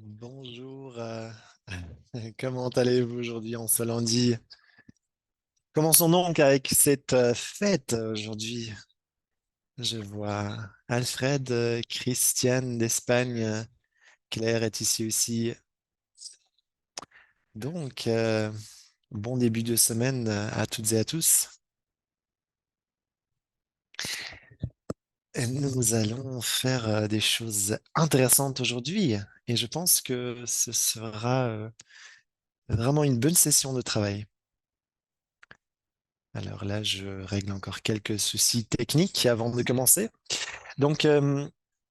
Bonjour, comment allez-vous aujourd'hui en ce lundi? Commençons donc avec cette fête aujourd'hui. Je vois Alfred, Christiane d'Espagne, Claire est ici aussi. Donc, bon début de semaine à toutes et à tous. Et nous allons faire des choses intéressantes aujourd'hui et je pense que ce sera vraiment une bonne session de travail. Alors là, je règle encore quelques soucis techniques avant de commencer. Donc,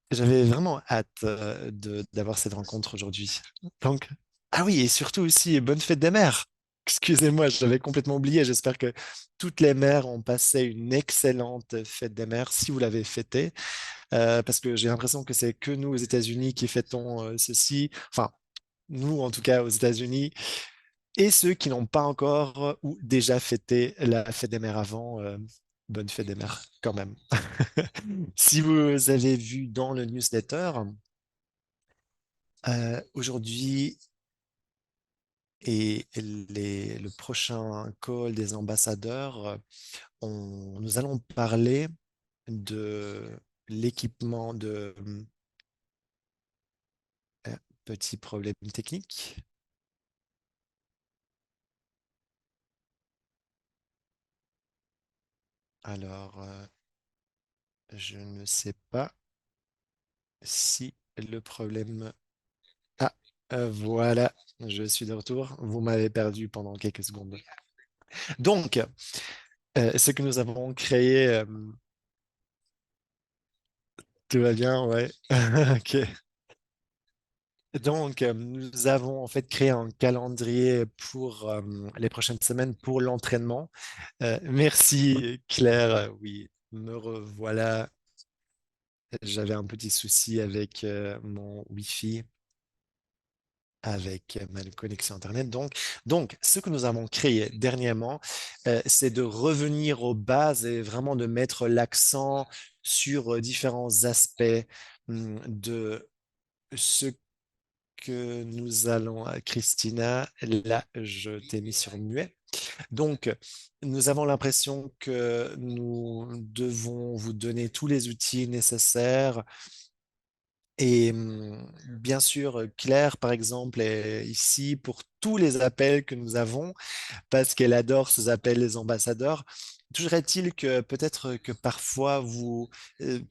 j'avais vraiment hâte d'avoir cette rencontre aujourd'hui. Donc, ah oui, et surtout aussi, bonne fête des mères. Excusez-moi, j'avais complètement oublié. J'espère que toutes les mères ont passé une excellente fête des mères, si vous l'avez fêtée, parce que j'ai l'impression que c'est que nous aux États-Unis qui fêtons ceci. Enfin, nous, en tout cas, aux États-Unis, et ceux qui n'ont pas encore ou déjà fêté la fête des mères avant, bonne fête des mères quand même. Si vous avez vu dans le newsletter, aujourd'hui et le prochain call des ambassadeurs, nous allons parler de l'équipement de petits problèmes techniques. Alors, je ne sais pas si le problème. Ah, voilà, je suis de retour. Vous m'avez perdu pendant quelques secondes. Donc, ce que nous avons créé, tout va bien, ouais. Ok. Donc, nous avons en fait créé un calendrier pour les prochaines semaines pour l'entraînement. Merci Claire. Oui, me revoilà. J'avais un petit souci avec mon Wi-Fi, avec ma connexion Internet. Donc, ce que nous avons créé dernièrement, c'est de revenir aux bases et vraiment de mettre l'accent sur différents aspects de ce que nous allons, Christina, là, je t'ai mis sur muet. Donc, nous avons l'impression que nous devons vous donner tous les outils nécessaires et bien sûr, Claire, par exemple, est ici pour tous les appels que nous avons parce qu'elle adore ces appels les ambassadeurs. Toujours est-il que peut-être que parfois vous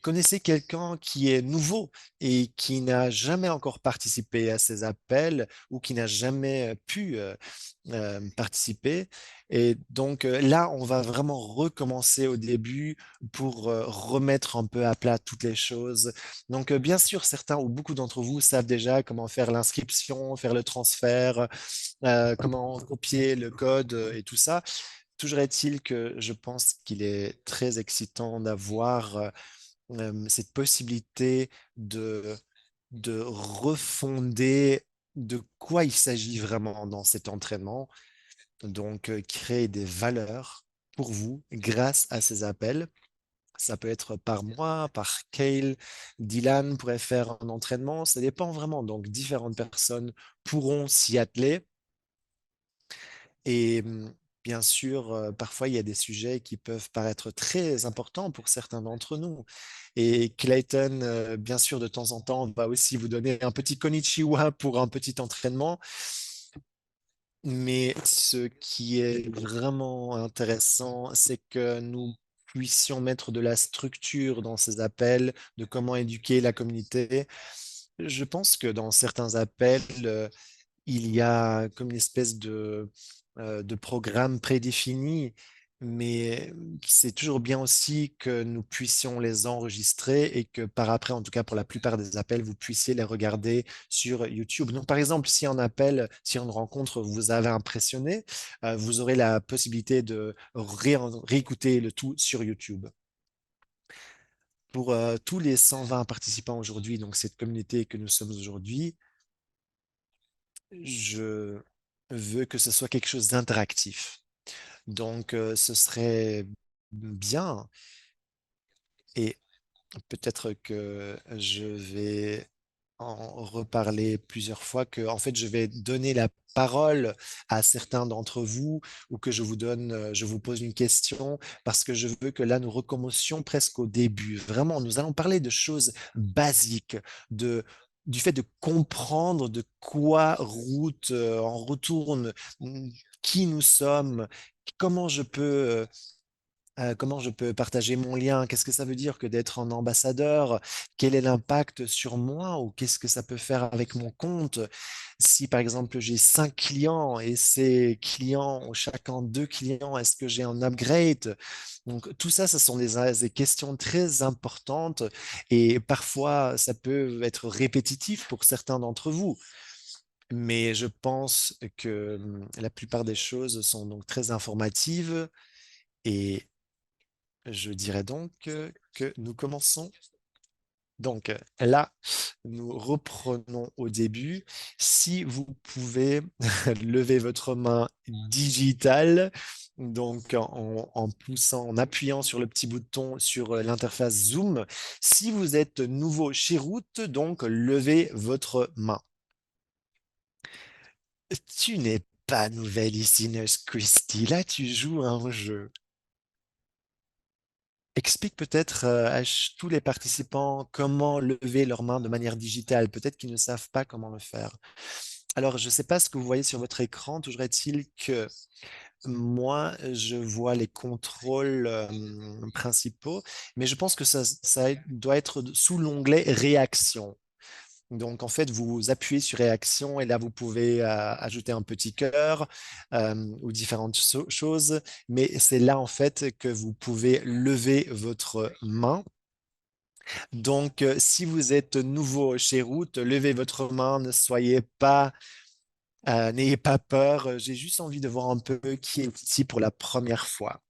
connaissez quelqu'un qui est nouveau et qui n'a jamais encore participé à ces appels ou qui n'a jamais pu participer. Et donc là, on va vraiment recommencer au début pour remettre un peu à plat toutes les choses. Donc bien sûr, certains ou beaucoup d'entre vous savent déjà comment faire l'inscription, faire le transfert, comment copier le code et tout ça. Toujours est-il que je pense qu'il est très excitant d'avoir cette possibilité de, de refonder de quoi il s'agit vraiment dans cet entraînement. Donc, créer des valeurs pour vous grâce à ces appels. Ça peut être par mois, par Kale, Dylan pourrait faire un entraînement, ça dépend vraiment. Donc, différentes personnes pourront s'y atteler. Et bien sûr, parfois, il y a des sujets qui peuvent paraître très importants pour certains d'entre nous. Et Clayton, bien sûr, de temps en temps, va aussi vous donner un petit konnichiwa pour un petit entraînement. Mais ce qui est vraiment intéressant, c'est que nous puissions mettre de la structure dans ces appels, de comment éduquer la communauté. Je pense que dans certains appels, il y a comme une espèce de programme prédéfini, mais c'est toujours bien aussi que nous puissions les enregistrer et que par après, en tout cas pour la plupart des appels, vous puissiez les regarder sur YouTube. Donc, par exemple, si un appel, si une rencontre vous avait impressionné, vous aurez la possibilité de réécouter le tout sur YouTube. Pour tous les 120 participants aujourd'hui, donc cette communauté que nous sommes aujourd'hui, je veux que ce soit quelque chose d'interactif. Donc, ce serait bien et peut-être que je vais. en reparler plusieurs fois que en fait je vais donner la parole à certains d'entre vous ou que je vous donne, je vous pose une question parce que je veux que là nous recommencions presque au début. Vraiment, nous allons parler de choses basiques, de du fait de comprendre de quoi route en retourne, qui nous sommes, comment je peux comment je peux partager mon lien? Qu'est-ce que ça veut dire que d'être un ambassadeur? Quel est l'impact sur moi ou qu'est-ce que ça peut faire avec mon compte? Si par exemple j'ai 5 clients et ces clients ont chacun 2 clients, est-ce que j'ai un upgrade? Donc tout ça, ce sont des questions très importantes et parfois ça peut être répétitif pour certains d'entre vous. Mais je pense que la plupart des choses sont donc très informatives et je dirais donc que nous commençons. Donc là, nous reprenons au début. Si vous pouvez lever votre main digitale, donc en poussant, en appuyant sur le petit bouton sur l'interface Zoom. Si vous êtes nouveau chez Root, donc levez votre main. Tu n'es pas nouvelle ici, Nurse Christie. Là, tu joues à un jeu. Explique peut-être tous les participants comment lever leurs mains de manière digitale. Peut-être qu'ils ne savent pas comment le faire. Alors, je ne sais pas ce que vous voyez sur votre écran. Toujours est-il que moi, je vois les contrôles principaux, mais je pense que ça doit être sous l'onglet Réaction. Donc, en fait, vous appuyez sur réaction et là, vous pouvez ajouter un petit cœur ou différentes choses. Mais c'est là, en fait, que vous pouvez lever votre main. Donc, si vous êtes nouveau chez Root, levez votre main, ne soyez pas, n'ayez pas peur. J'ai juste envie de voir un peu qui est ici pour la première fois.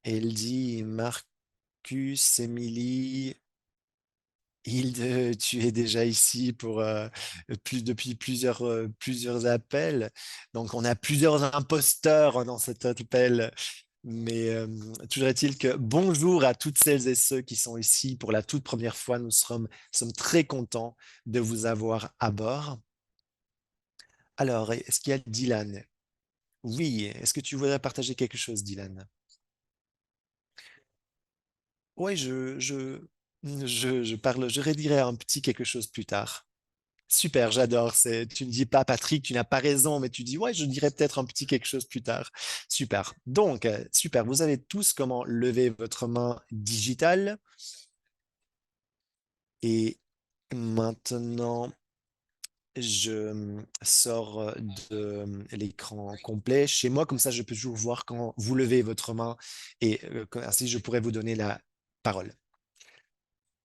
Elle dit Marcus, Émilie. Hilde, tu es déjà ici pour depuis plusieurs appels. Donc, on a plusieurs imposteurs dans cet appel. Mais toujours est-il que bonjour à toutes celles et ceux qui sont ici pour la toute première fois. Nous sommes très contents de vous avoir à bord. Alors, est-ce qu'il y a Dylan? Oui, est-ce que tu voudrais partager quelque chose, Dylan? Oui, je redirai un petit quelque chose plus tard. Super, j'adore. Tu ne dis pas, Patrick, tu n'as pas raison, mais tu dis, ouais, je dirais peut-être un petit quelque chose plus tard. Super. Donc, super. Vous savez tous comment lever votre main digitale. Et maintenant, je sors de l'écran complet chez moi. Comme ça, je peux toujours voir quand vous levez votre main et ainsi, je pourrais vous donner la parole.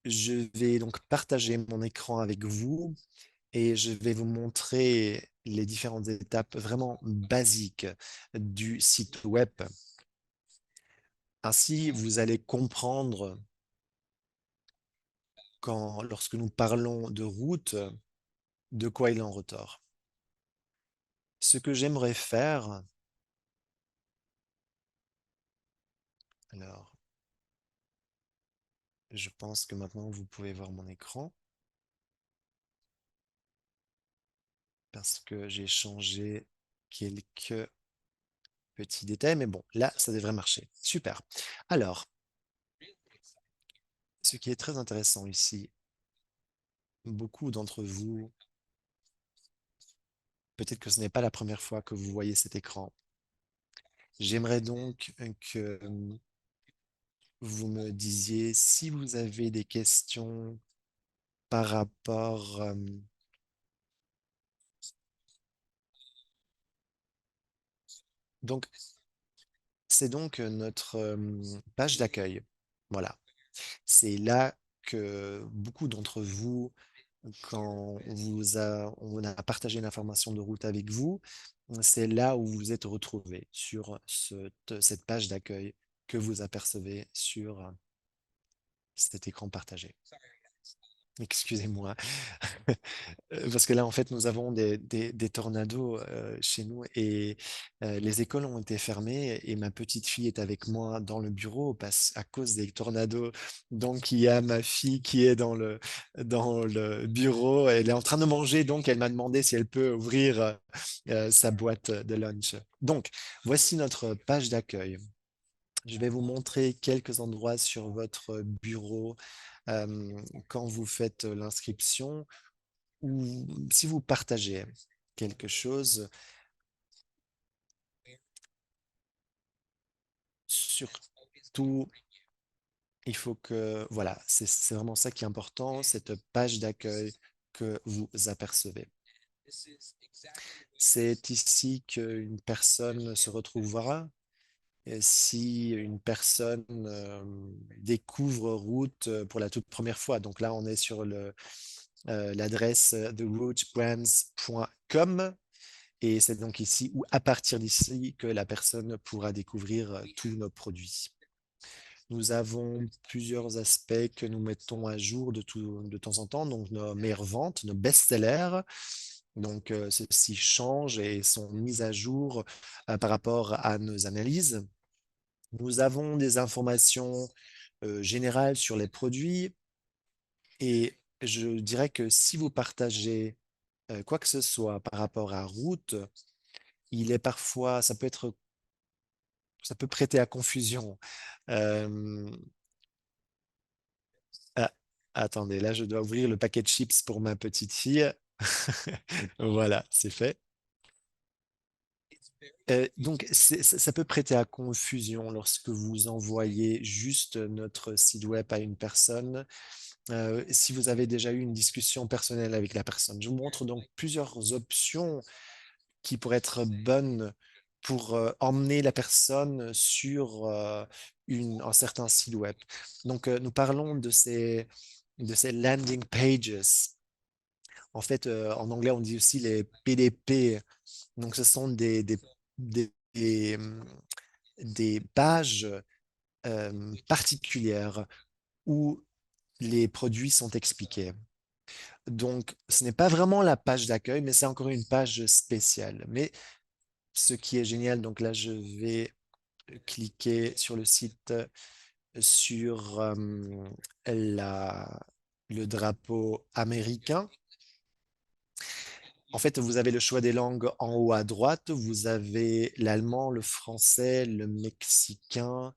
Je vais donc partager mon écran avec vous et je vais vous montrer les différentes étapes vraiment basiques du site web. Ainsi, vous allez comprendre lorsque nous parlons de route, de quoi il en ressort. Ce que j'aimerais faire, alors, je pense que maintenant vous pouvez voir mon écran parce que j'ai changé quelques petits détails, mais bon, là, ça devrait marcher. Super. Alors, ce qui est très intéressant ici, beaucoup d'entre vous, peut-être que ce n'est pas la première fois que vous voyez cet écran. J'aimerais donc que vous me disiez si vous avez des questions par rapport. Donc, c'est donc notre page d'accueil. Voilà. C'est là que beaucoup d'entre vous, quand on a partagé l'information de route avec vous, c'est là où vous êtes retrouvés sur cette page d'accueil que vous apercevez sur cet écran partagé. Excusez-moi. Parce que là, en fait, nous avons des tornados chez nous et les écoles ont été fermées et ma petite fille est avec moi dans le bureau parce à cause des tornados. Donc, il y a ma fille qui est dans le bureau. Elle est en train de manger, donc elle m'a demandé si elle peut ouvrir sa boîte de lunch. Donc, voici notre page d'accueil. Je vais vous montrer quelques endroits sur votre bureau quand vous faites l'inscription ou si vous partagez quelque chose, surtout, il faut que, voilà, c'est vraiment ça qui est important, cette page d'accueil que vous apercevez. C'est ici qu'une personne se retrouvera. Et si une personne découvre Root pour la toute première fois, donc là on est sur l'adresse therootbrands.com. Et c'est donc ici ou à partir d'ici que la personne pourra découvrir tous nos produits. Nous avons plusieurs aspects que nous mettons à jour de temps en temps, donc nos meilleures ventes, nos best-sellers. Donc, ceux-ci changent et sont mis à jour par rapport à nos analyses. Nous avons des informations générales sur les produits et je dirais que si vous partagez quoi que ce soit par rapport à Root, il est parfois, ça peut prêter à confusion. Euh, ah, attendez, là, je dois ouvrir le paquet de chips pour ma petite fille. Voilà, c'est fait. Donc, ça peut prêter à confusion lorsque vous envoyez juste notre site web à une personne. Si vous avez déjà eu une discussion personnelle avec la personne, je vous montre donc plusieurs options qui pourraient être bonnes pour emmener la personne sur un certain site web. Donc, nous parlons de ces landing pages. En fait, en anglais, on dit aussi les PDP. Donc, ce sont des, des pages particulières où les produits sont expliqués. Donc, ce n'est pas vraiment la page d'accueil, mais c'est encore une page spéciale. Mais ce qui est génial, donc là, je vais cliquer sur le site sur la, le drapeau américain. En fait, vous avez le choix des langues en haut à droite. Vous avez l'allemand, le français, le mexicain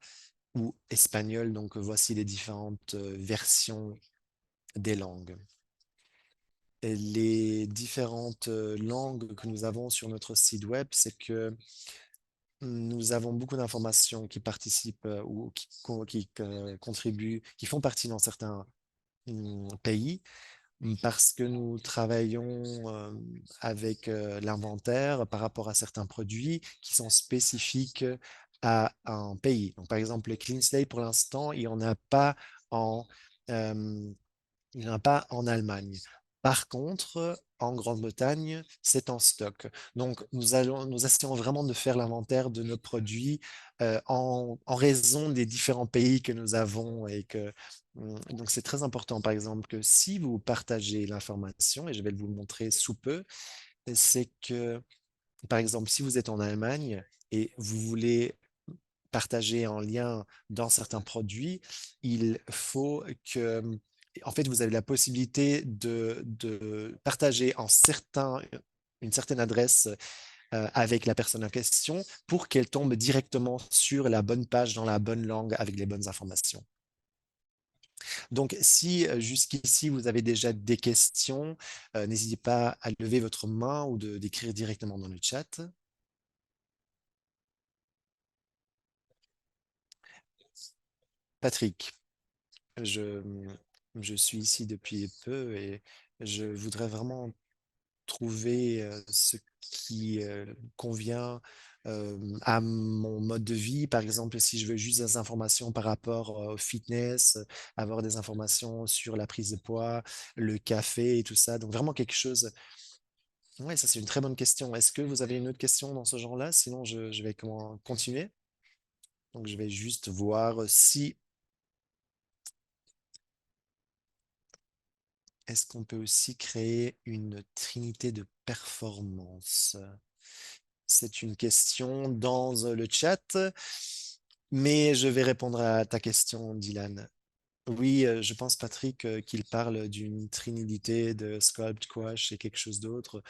ou espagnol. Donc, voici les différentes versions des langues. Et les différentes langues que nous avons sur notre site web, c'est que nous avons beaucoup d'informations qui participent ou qui contribuent, qui font partie dans certains pays parce que nous travaillons avec l'inventaire par rapport à certains produits qui sont spécifiques à un pays. Donc, par exemple, le Clean Slate, pour l'instant, il n'y en a pas en, euh, il n'y en a pas en Allemagne. Par contre, en Grande-Bretagne, c'est en stock. Donc, nous essayons vraiment de faire l'inventaire de nos produits en raison des différents pays que nous avons et que donc c'est très important, par exemple, que si vous partagez l'information, et je vais vous le montrer sous peu, c'est que, par exemple, si vous êtes en Allemagne et vous voulez partager en lien dans certains produits, il faut que, en fait, vous avez la possibilité de partager une certaine adresse avec la personne en question pour qu'elle tombe directement sur la bonne page dans la bonne langue avec les bonnes informations. Donc, si jusqu'ici vous avez déjà des questions, n'hésitez pas à lever votre main ou d'écrire directement dans le chat. Patrick, je, je suis ici depuis peu et je voudrais vraiment trouver ce qui convient à mon mode de vie. Par exemple, si je veux juste des informations par rapport au fitness, avoir des informations sur la prise de poids, le café et tout ça. Donc vraiment quelque chose. Oui, ça c'est une très bonne question. Est-ce que vous avez une autre question dans ce genre-là? Sinon, je vais continuer. Donc je vais juste voir si est-ce qu'on peut aussi créer une trinité de performance? C'est une question dans le chat, mais je vais répondre à ta question, Dylan. Oui, je pense, Patrick, qu'il parle d'une trinité de Sculpt, Quash et quelque chose d'autre.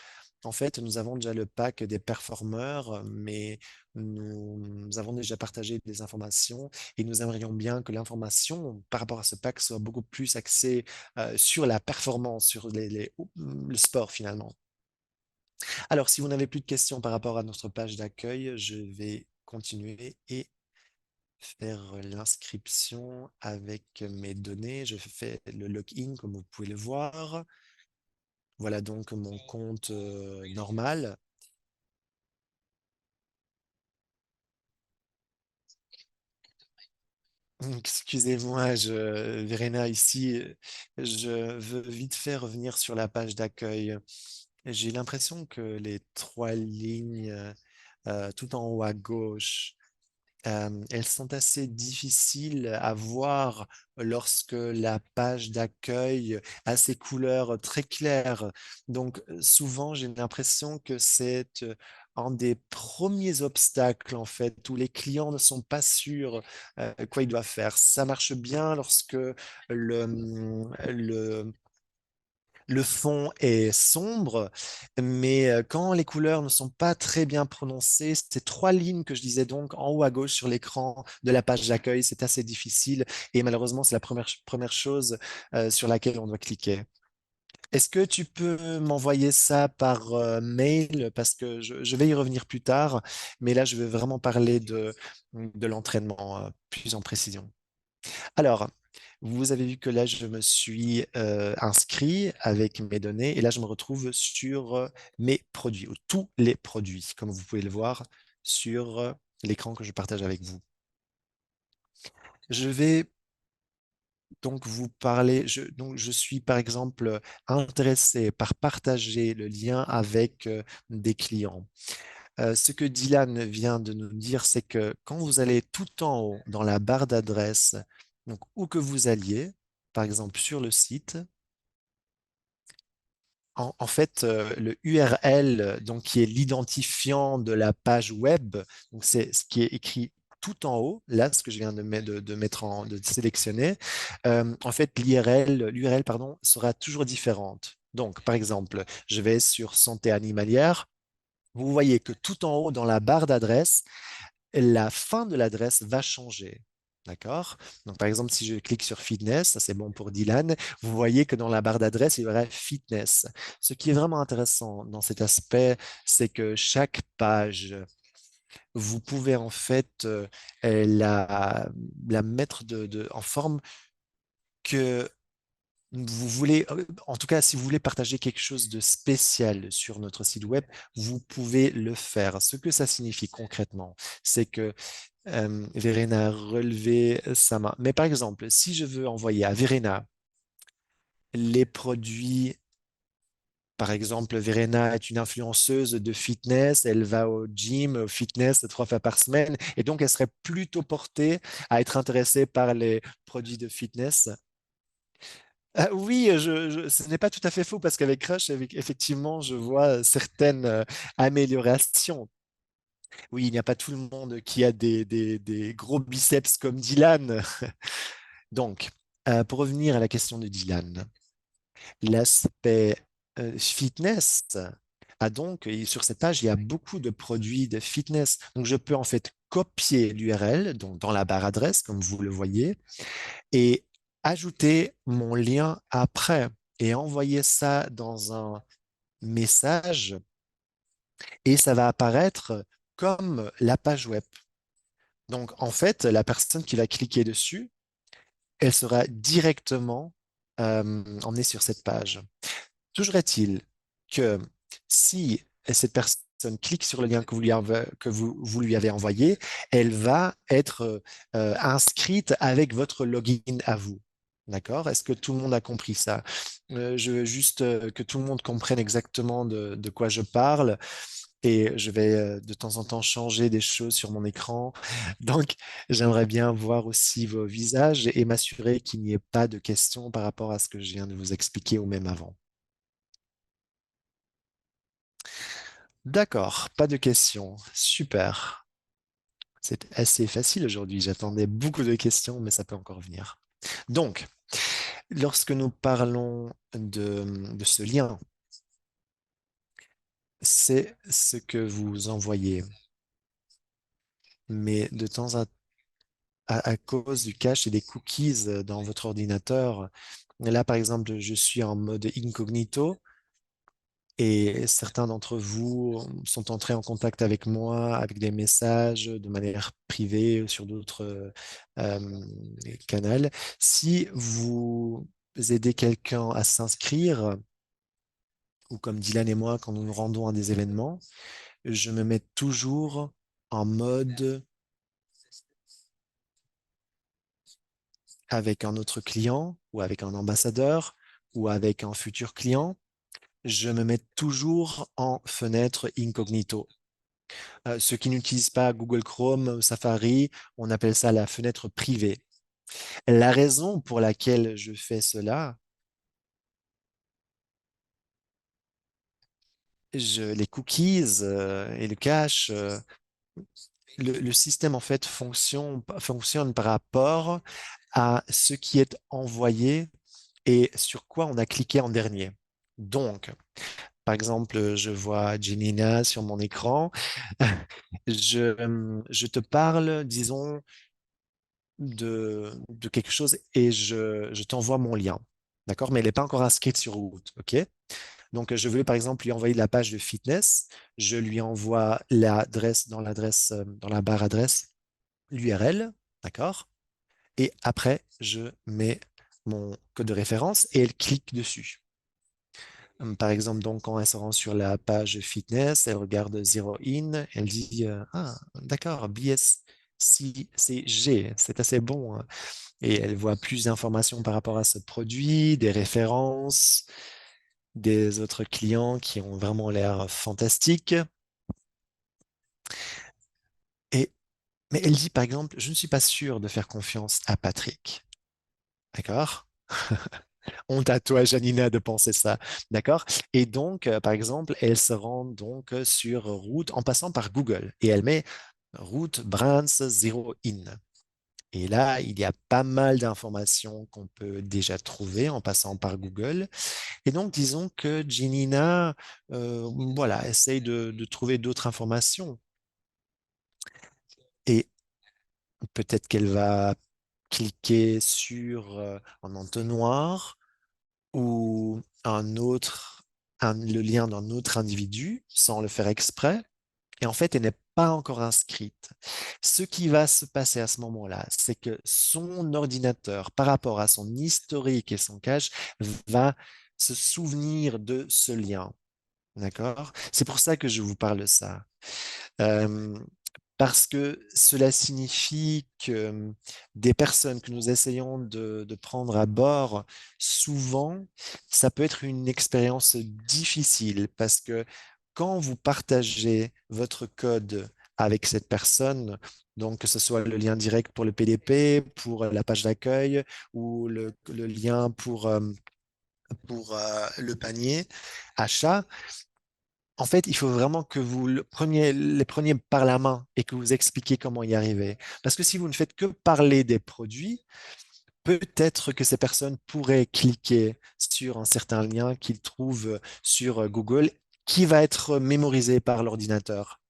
En fait, nous avons déjà le pack des performeurs, mais nous avons déjà partagé des informations et nous aimerions bien que l'information par rapport à ce pack soit beaucoup plus axée sur la performance, sur le sport finalement. Alors, si vous n'avez plus de questions par rapport à notre page d'accueil, je vais continuer et faire l'inscription avec mes données. Je fais le login comme vous pouvez le voir. Voilà donc mon compte normal. Excusez-moi, Verena, ici, je veux vite fait revenir sur la page d'accueil. J'ai l'impression que les trois lignes tout en haut à gauche, elles sont assez difficiles à voir lorsque la page d'accueil a ces couleurs très claires. Donc, souvent, j'ai l'impression que c'est un des premiers obstacles, en fait, où les clients ne sont pas sûrs quoi ils doivent faire. Ça marche bien lorsque le, le fond est sombre, mais quand les couleurs ne sont pas très bien prononcées, ces trois lignes que je disais donc en haut à gauche sur l'écran de la page d'accueil, c'est assez difficile et malheureusement, c'est la première chose sur laquelle on doit cliquer. Est-ce que tu peux m'envoyer ça par mail parce que je vais y revenir plus tard, mais là, je vais vraiment parler de l'entraînement plus en précision. Alors, vous avez vu que là, je me suis inscrit avec mes données et là, je me retrouve sur mes produits, ou tous les produits, comme vous pouvez le voir sur l'écran que je partage avec vous. Je vais donc vous parler, donc je suis par exemple intéressé par partager le lien avec des clients. Ce que Dylan vient de nous dire, c'est que quand vous allez tout en haut dans la barre d'adresse, donc où que vous alliez, par exemple sur le site, en fait, le URL, donc qui est l'identifiant de la page web, donc c'est ce qui est écrit tout en haut, là, ce que je viens de mettre de sélectionner. En fait, l'URL, pardon, sera toujours différente. Donc, par exemple, je vais sur santé animalière. Vous voyez que tout en haut, dans la barre d'adresse, la fin de l'adresse va changer. D'accord? Donc, par exemple, si je clique sur fitness, ça c'est bon pour Dylan, vous voyez que dans la barre d'adresse, il y aura fitness. Ce qui est vraiment intéressant dans cet aspect, c'est que chaque page, vous pouvez en fait la mettre en forme que vous voulez, en tout cas, si vous voulez partager quelque chose de spécial sur notre site web, vous pouvez le faire. Ce que ça signifie concrètement, c'est que Verena a relevé sa main. Mais par exemple, si je veux envoyer à Verena les produits, par exemple, Verena est une influenceuse de fitness, elle va au gym, au fitness 3 fois par semaine, et donc elle serait plutôt portée à être intéressée par les produits de fitness. Ah oui, ce n'est pas tout à fait faux parce qu'avec Crush, effectivement, je vois certaines améliorations. Oui, il n'y a pas tout le monde qui a des gros biceps comme Dylan. Donc, pour revenir à la question de Dylan, l'aspect fitness a donc, et sur cette page, il y a beaucoup de produits de fitness. Donc, je peux en fait copier l'URL donc dans la barre adresse, comme vous le voyez, et ajouter mon lien après et envoyer ça dans un message et ça va apparaître comme la page web. Donc, en fait, la personne qui va cliquer dessus, elle sera directement emmenée sur cette page. Toujours est-il que si cette personne clique sur le lien que vous lui avez envoyé, elle va être inscrite avec votre login à vous. D'accord? Est-ce que tout le monde a compris ça? Je veux juste que tout le monde comprenne exactement de quoi je parle. et je vais de temps en temps changer des choses sur mon écran. Donc, j'aimerais bien voir aussi vos visages et m'assurer qu'il n'y ait pas de questions par rapport à ce que je viens de vous expliquer ou même avant. D'accord, pas de questions. Super. C'est assez facile aujourd'hui. J'attendais beaucoup de questions, mais ça peut encore venir. Donc, lorsque nous parlons de ce lien, c'est ce que vous envoyez. Mais de temps à cause du cache et des cookies dans votre ordinateur, là, par exemple, je suis en mode incognito et certains d'entre vous sont entrés en contact avec moi avec des messages de manière privée sur d'autres euh, canaux. Si vous aidez quelqu'un à s'inscrire, ou comme Dylan et moi, quand nous nous rendons à des événements, je me mets toujours en mode avec un autre client ou avec un ambassadeur ou avec un futur client. Je me mets toujours en fenêtre incognito. Ceux qui n'utilisent pas Google Chrome, Safari, on appelle ça la fenêtre privée. La raison pour laquelle je fais cela, les cookies et le cache, le système en fait fonctionne par rapport à ce qui est envoyé et sur quoi on a cliqué en dernier. Donc, par exemple, je vois Janina sur mon écran. Je te parle, disons, de quelque chose et je t'envoie mon lien. D'accord? Mais elle n'est pas encore inscrite sur Route. OK? Donc, je voulais par exemple lui envoyer la page de fitness. Je lui envoie dans la barre adresse, l'URL. D'accord? Et après, je mets mon code de référence et elle clique dessus. Par exemple, donc, quand elle se rend sur la page fitness, elle regarde Zero In, elle dit ah, d'accord, BSCG, c'est assez bon, hein. Et elle voit plus d'informations par rapport à ce produit, des références, des autres clients qui ont vraiment l'air fantastiques. Et, mais elle dit, par exemple, je ne suis pas sûre de faire confiance à Patrick. D'accord? Honte à toi, Janina, de penser ça. D'accord? Et donc, par exemple, elle se rend donc sur route en passant par Google et elle met route Brands Zero In. Et là, il y a pas mal d'informations qu'on peut déjà trouver en passant par Google. Et donc, disons que Janina, voilà, essaye de trouver d'autres informations. Et peut-être qu'elle va cliquer sur un entonnoir ou le lien d'un autre individu sans le faire exprès. Et en fait, elle n'est pas encore inscrite. Ce qui va se passer à ce moment-là, c'est que son ordinateur, par rapport à son historique et son cache, va se souvenir de ce lien. D'accord? C'est pour ça que je vous parle de ça. Euh, Parce que cela signifie que des personnes que nous essayons de prendre à bord, souvent, ça peut être une expérience difficile parce que quand vous partagez votre code avec cette personne, donc que ce soit le lien direct pour le PDP, pour la page d'accueil ou le lien pour le panier achat, en fait, il faut vraiment que vous les preniez par la main et que vous expliquiez comment y arriver. Parce que si vous ne faites que parler des produits, peut-être que ces personnes pourraient cliquer sur un certain lien qu'ils trouvent sur Google qui va être mémorisé par l'ordinateur.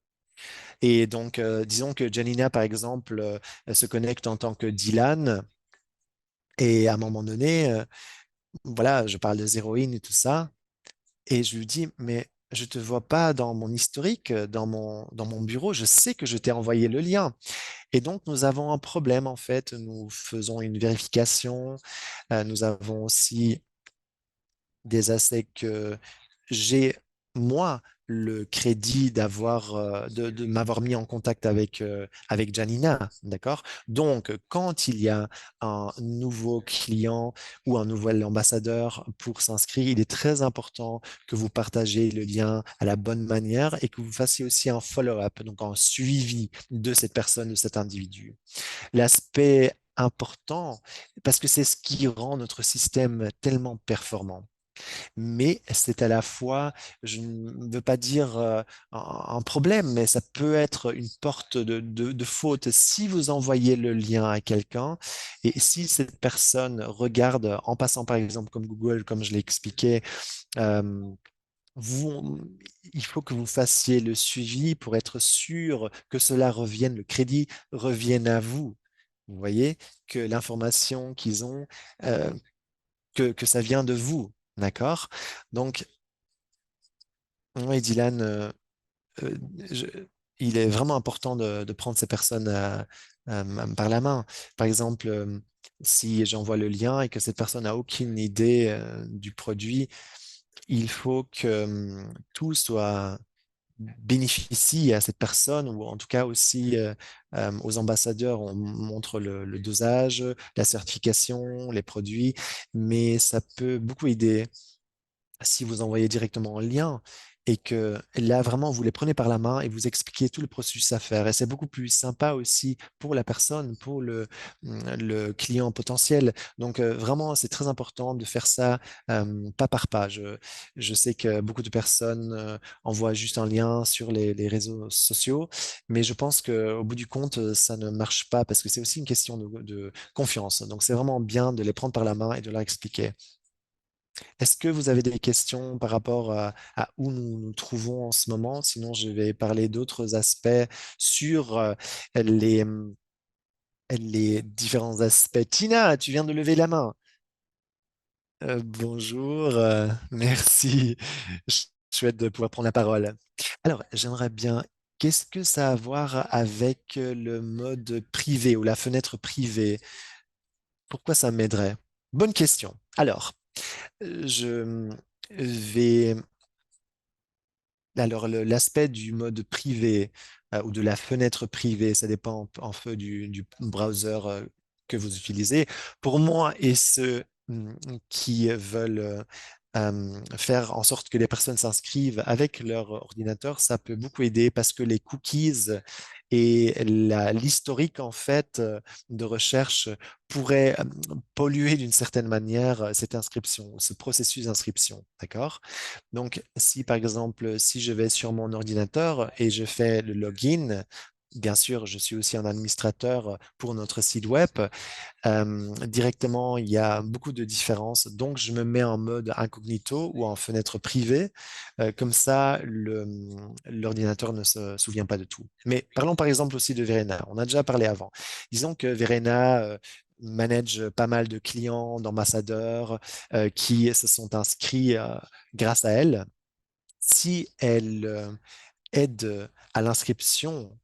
Et donc, disons que Janina, par exemple, elle se connecte en tant que Dylan et à un moment donné, voilà, je parle de Zero In et tout ça. Et je lui dis, mais je te vois pas dans mon historique, dans mon bureau. Je sais que je t'ai envoyé le lien. Et donc, nous avons un problème, en fait. Nous faisons une vérification. Nous avons aussi des assets que j'ai. moi le crédit de m'avoir mis en contact avec Janina, d'accord? Donc, quand il y a un nouveau client ou un nouvel ambassadeur pour s'inscrire, il est très important que vous partagez le lien à la bonne manière et que vous fassiez aussi un follow-up, donc un suivi de cette personne, de cet individu. L'aspect important, parce que c'est ce qui rend notre système tellement performant, mais c'est à la fois, je ne veux pas dire un problème, mais ça peut être une porte de faute si vous envoyez le lien à quelqu'un et si cette personne regarde en passant par exemple comme Google, comme je l'ai expliqué, euh, vous, il faut que vous fassiez le suivi pour être sûr que cela revienne, le crédit revienne à vous. Vous voyez que l'information qu'ils ont, euh, que ça vient de vous. D'accord? Donc, oui, Dylan, euh, je- il est vraiment important de prendre ces personnes par la main. Par exemple, si j'envoie le lien et que cette personne n'a aucune idée du produit, il faut que tout soit bénéficie à cette personne ou en tout cas aussi aux ambassadeurs. On montre le dosage, la certification, les produits, mais ça peut beaucoup aider si vous envoyez directement un lien et que là, vraiment, vous les prenez par la main et vous expliquez tout le processus à faire. Et c'est beaucoup plus sympa aussi pour la personne, pour le client potentiel. Donc, vraiment, c'est très important de faire ça pas par pas. Je sais que beaucoup de personnes envoient juste un lien sur les réseaux sociaux, mais je pense qu'au bout du compte, ça ne marche pas parce que c'est aussi une question de confiance. Donc, c'est vraiment bien de les prendre par la main et de leur expliquer. Est-ce que vous avez des questions par rapport à où nous nous trouvons en ce moment? Sinon, je vais parler d'autres aspects sur les, les différents aspects. Tina, tu viens de lever la main. Bonjour, merci. Chouette de pouvoir prendre la parole. Alors, j'aimerais bien, qu'est-ce que ça a à voir avec le mode privé ou la fenêtre privée? Pourquoi ça m'aiderait? Bonne question. Alors, je vais alors, l'aspect du mode privé ou de la fenêtre privée, ça dépend en fait du browser que vous utilisez. Pour moi et ceux qui veulent faire en sorte que les personnes s'inscrivent avec leur ordinateur, ça peut beaucoup aider parce que les cookies et l'historique en fait de recherche pourraient polluer d'une certaine manière cette inscription, ce processus d'inscription. D'accord? Donc, si par exemple, si je vais sur mon ordinateur et je fais le login, bien sûr, je suis aussi un administrateur pour notre site web. Directement, il y a beaucoup de différences. Donc, je me mets en mode incognito ou en fenêtre privée. Comme ça, l'ordinateur ne se souvient pas de tout. Mais parlons par exemple aussi de Verena. On a déjà parlé avant. Disons que Verena manage pas mal de clients, d'ambassadeurs qui se sont inscrits grâce à elle. Si elle aide à l'inscription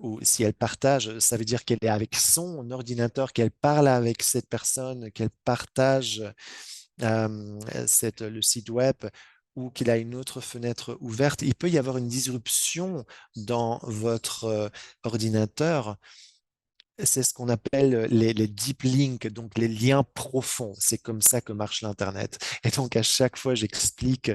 ou si elle partage, ça veut dire qu'elle est avec son ordinateur, qu'elle parle avec cette personne, qu'elle partage le site web ou qu'il a une autre fenêtre ouverte. Il peut y avoir une disruption dans votre ordinateur. C'est ce qu'on appelle les deep links, donc les liens profonds. C'est comme ça que marche l'Internet. Et donc, à chaque fois, j'explique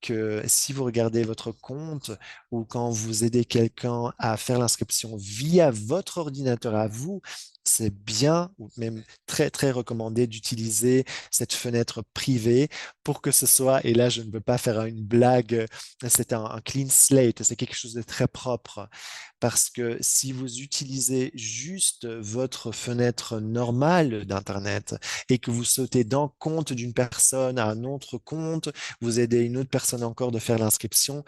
que si vous regardez votre compte ou quand vous aidez quelqu'un à faire l'inscription via votre ordinateur à vous, c'est bien ou même très, très recommandé d'utiliser cette fenêtre privée pour que ce soit, et là, je ne veux pas faire une blague, c'est un clean slate, c'est quelque chose de très propre. Parce que si vous utilisez juste votre fenêtre normale d'Internet et que vous sautez d'un compte d'une personne à un autre compte, vous aidez une autre personne encore de faire l'inscription,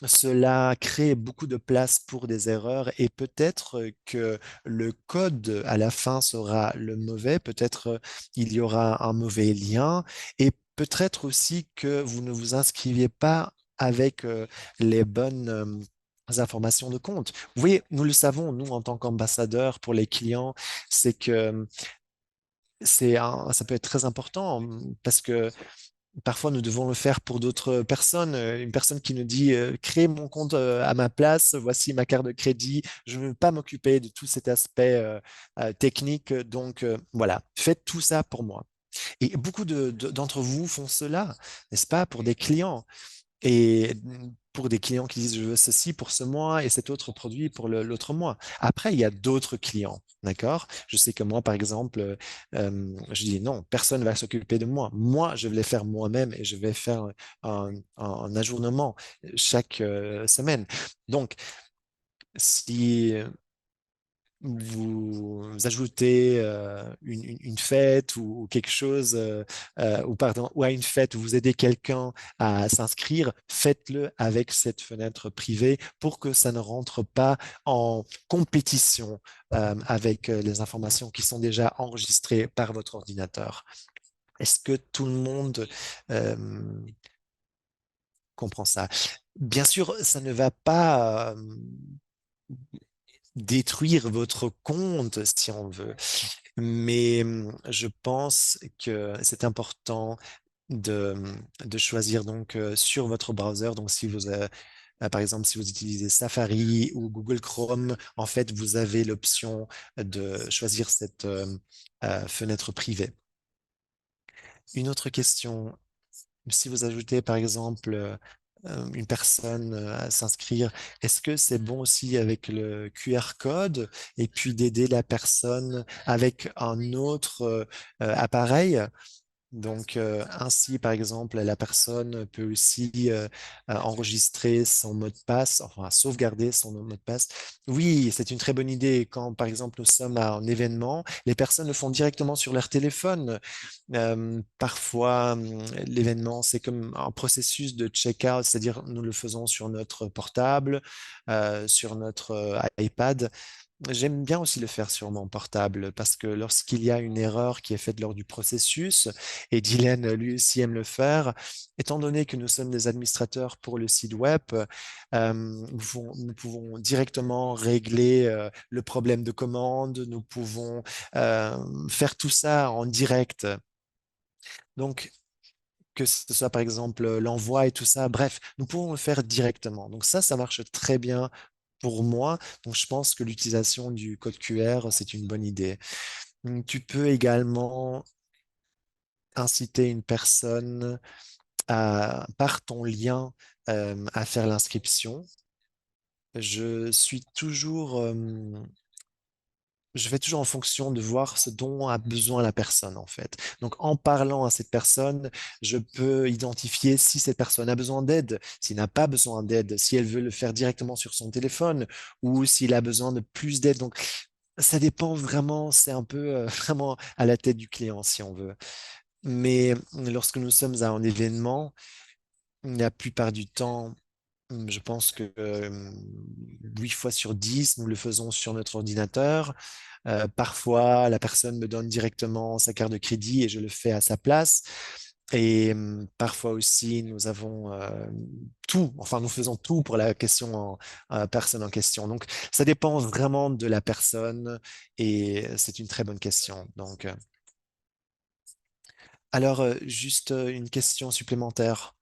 cela crée beaucoup de place pour des erreurs et peut-être que le code à la fin sera le mauvais, peut-être il y aura un mauvais lien et peut-être aussi que vous ne vous inscriviez pas avec les bonnes informations de compte. Vous voyez, nous le savons, nous, en tant qu'ambassadeurs pour les clients, c'est que ça peut être très important parce que Parfois, nous devons le faire pour d'autres personnes. Une personne qui nous dit, crée mon compte à ma place, voici ma carte de crédit. Je ne veux pas m'occuper de tout cet aspect technique. Donc, voilà, faites tout ça pour moi. Et beaucoup d'entre vous font cela, n'est-ce pas, pour des clients. Et pour des clients qui disent je veux ceci pour ce mois et cet autre produit pour l'autre mois. Après, il y a d'autres clients, d'accord? Je sais que moi, par exemple, je dis non, personne ne va s'occuper de moi. Moi, je vais les faire moi-même et je vais faire un ajournement chaque semaine. Donc, si vous ajoutez une fête ou quelque chose, ou pardon, ou à une fête où vous aidez quelqu'un à s'inscrire, faites-le avec cette fenêtre privée pour que ça ne rentre pas en compétition avec les informations qui sont déjà enregistrées par votre ordinateur. Est-ce que tout le monde euh, comprend ça? Bien sûr, ça ne va pas détruire votre compte si on veut. Mais je pense que c'est important de, de choisir donc sur votre browser. Donc, si vous, par exemple, si vous utilisez Safari ou Google Chrome, en fait, vous avez l'option de choisir cette fenêtre privée. Une autre question, si vous ajoutez par exemple une personne à s'inscrire, est-ce que c'est bon aussi avec le QR code et puis d'aider la personne avec un autre appareil? Donc, ainsi, par exemple, la personne peut aussi enregistrer son mot de passe, enfin sauvegarder son mot de passe. Oui, c'est une très bonne idée. Quand, par exemple, nous sommes à un événement, les personnes le font directement sur leur téléphone. Parfois, l'événement, c'est comme un processus de check-out, c'est-à-dire nous le faisons sur notre portable, sur notre iPad. J'aime bien aussi le faire sur mon portable parce que lorsqu'il y a une erreur qui est faite lors du processus, et Dylan lui aussi aime le faire, étant donné que nous sommes des administrateurs pour le site web, nous pouvons directement régler le problème de commande, nous pouvons euh, faire tout ça en direct. Donc, que ce soit par exemple l'envoi et tout ça, bref, nous pouvons le faire directement. Donc ça marche très bien pour moi. Donc, je pense que l'utilisation du code QR, c'est une bonne idée. Tu peux également inciter une personne par ton lien à faire l'inscription. Je suis toujours, je fais toujours en fonction de voir ce dont a besoin la personne, en fait. Donc, en parlant à cette personne, je peux identifier si cette personne a besoin d'aide, s'il n'a pas besoin d'aide, si elle veut le faire directement sur son téléphone ou s'il a besoin de plus d'aide. Donc, ça dépend vraiment, c'est un peu vraiment à la tête du client, si on veut. Mais lorsque nous sommes à un événement, la plupart du temps, je pense que 8 fois sur 10, nous le faisons sur notre ordinateur. Parfois, la personne me donne directement sa carte de crédit et je le fais à sa place. Et parfois aussi, nous avons tout, enfin, nous faisons tout pour la question personne en question. Donc, ça dépend vraiment de la personne et c'est une très bonne question. Donc, alors, juste une question supplémentaire.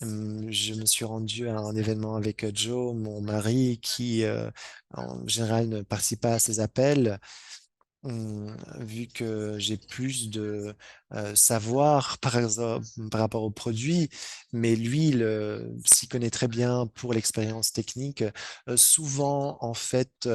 Je me suis rendu à un événement avec Joe, mon mari, qui en général ne participe pas à ces appels. Vu que j'ai plus de savoir par exemple par rapport au produit, mais lui, il s'y connaît très bien pour l'expérience technique. Souvent, en fait,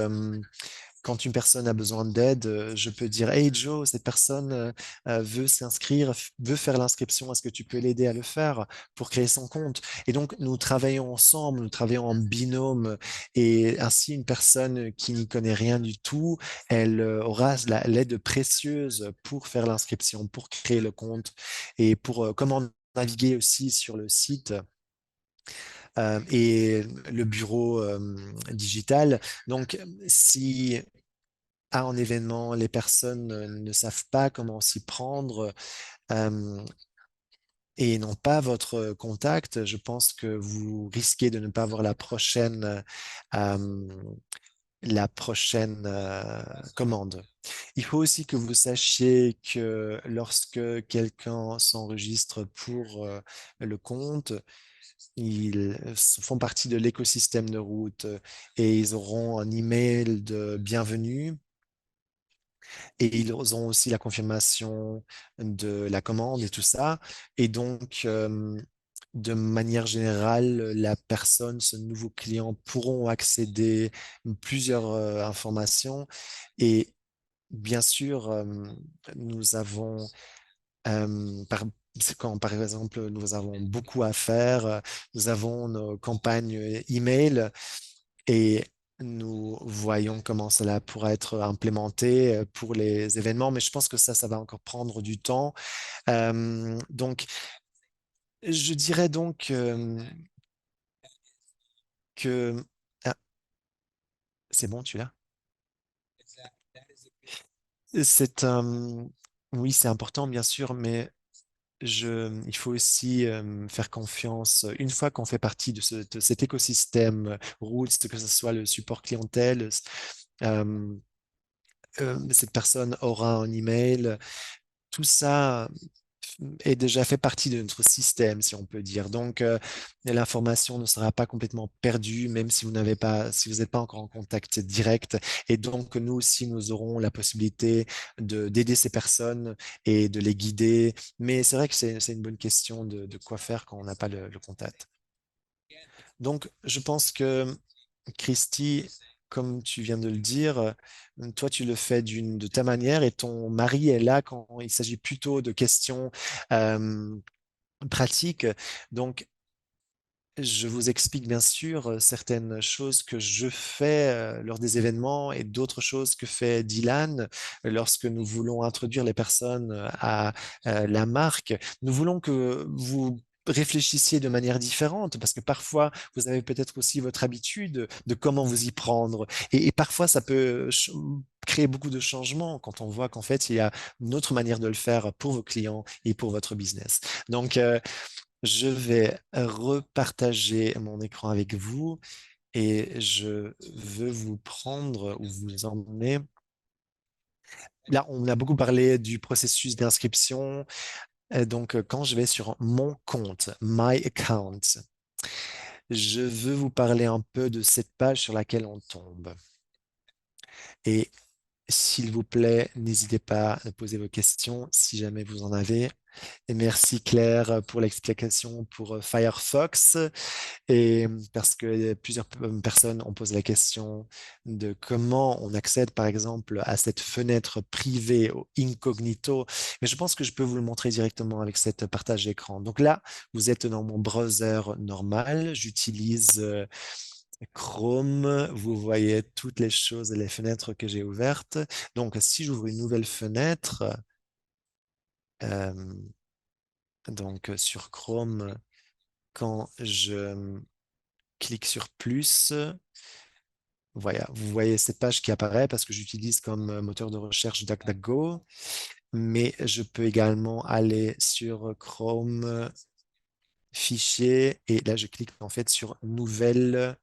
quand une personne a besoin d'aide, je peux dire, Hey Joe, cette personne veut s'inscrire, veut faire l'inscription, est-ce que tu peux l'aider à le faire pour créer son compte? Et donc, nous travaillons ensemble, nous travaillons en binôme, et ainsi, une personne qui n'y connaît rien du tout, elle aura l'aide précieuse pour faire l'inscription, pour créer le compte et pour comment naviguer aussi sur le site et le bureau digital. Donc, si à un événement, les personnes ne savent pas comment s'y prendre euh, et n'ont pas votre contact, je pense que vous risquez de ne pas avoir euh, la prochaine commande. Il faut aussi que vous sachiez que lorsque quelqu'un s'enregistre pour le compte, ils font partie de l'écosystème de route et ils auront un email de bienvenue et ils auront aussi la confirmation de la commande et tout ça. Et donc, de manière générale, la personne, ce nouveau client pourront accéder à plusieurs informations. Et bien sûr, nous avons, c'est quand par exemple nous avons beaucoup à faire, nous avons nos campagnes email et nous voyons comment cela pourra être implémenté pour les événements, mais je pense que ça va encore prendre du temps. Donc, je dirais donc que... Ah, c'est bon, tu l'as? C'est oui, c'est important, bien sûr, mais il faut aussi faire confiance. Une fois qu'on fait partie de cet écosystème Roots, que ce soit le support clientèle, euh, cette personne aura un email. Tout ça est déjà fait partie de notre système, si on peut dire. Donc, l'information ne sera pas complètement perdue, même si si vous n'êtes pas encore en contact direct. Et donc, nous aussi, nous aurons la possibilité d'aider ces personnes et de les guider. Mais c'est vrai que c'est une bonne question de quoi faire quand on n'a pas le contact. Donc, je pense que Christy, comme tu viens de le dire, toi, tu le fais de ta manière et ton mari est là quand il s'agit plutôt de questions euh, pratiques. Donc, je vous explique bien sûr certaines choses que je fais lors des événements et d'autres choses que fait Dylan lorsque nous voulons introduire les personnes à la marque. Nous voulons que vous réfléchissiez de manière différente parce que parfois vous avez peut-être aussi votre habitude de comment vous y prendre et parfois ça peut créer beaucoup de changements quand on voit qu'en fait il y a une autre manière de le faire pour vos clients et pour votre business. Donc, je vais repartager mon écran avec vous et je veux vous prendre ou vous emmener. Là, on a beaucoup parlé du processus d'inscription. Donc, quand je vais sur mon compte, My Account, je veux vous parler un peu de cette page sur laquelle on tombe. Et s'il vous plaît, n'hésitez pas à poser vos questions si jamais vous en avez. Et merci Claire pour l'explication pour Firefox. Et parce que plusieurs personnes ont posé la question de comment on accède, par exemple, à cette fenêtre privée au incognito. Mais je pense que je peux vous le montrer directement avec cette partage d'écran. Donc là, vous êtes dans mon browser normal. J'utilise Chrome. Vous voyez toutes les choses, les fenêtres que j'ai ouvertes. Donc, si j'ouvre une nouvelle fenêtre, euh, donc sur Chrome, quand je clique sur plus, voilà, vous voyez cette page qui apparaît parce que j'utilise comme moteur de recherche DuckDuckGo, mais je peux également aller sur Chrome, fichier, et là je clique en fait sur nouvelle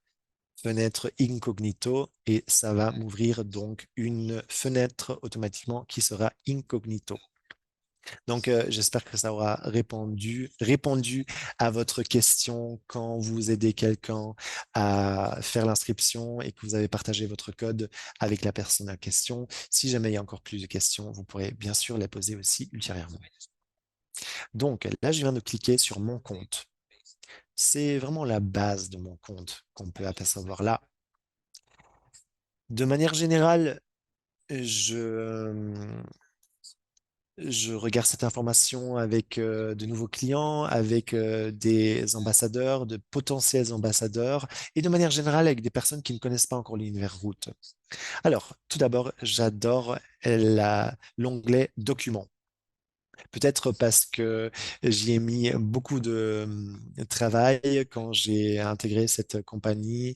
fenêtre incognito et ça va m'ouvrir donc une fenêtre automatiquement qui sera incognito. Donc, j'espère que ça aura répondu à votre question quand vous aidez quelqu'un à faire l'inscription et que vous avez partagé votre code avec la personne en question. Si jamais il y a encore plus de questions, vous pourrez bien sûr les poser aussi ultérieurement. Donc, là, je viens de cliquer sur mon compte. C'est vraiment la base de mon compte qu'on peut apercevoir là. De manière générale, je, je regarde cette information avec de nouveaux clients, avec des ambassadeurs, de potentiels ambassadeurs, et de manière générale avec des personnes qui ne connaissent pas encore l'univers route. Alors, tout d'abord, j'adore l'onglet Documents. Peut-être parce que j'y ai mis beaucoup de travail quand j'ai intégré cette compagnie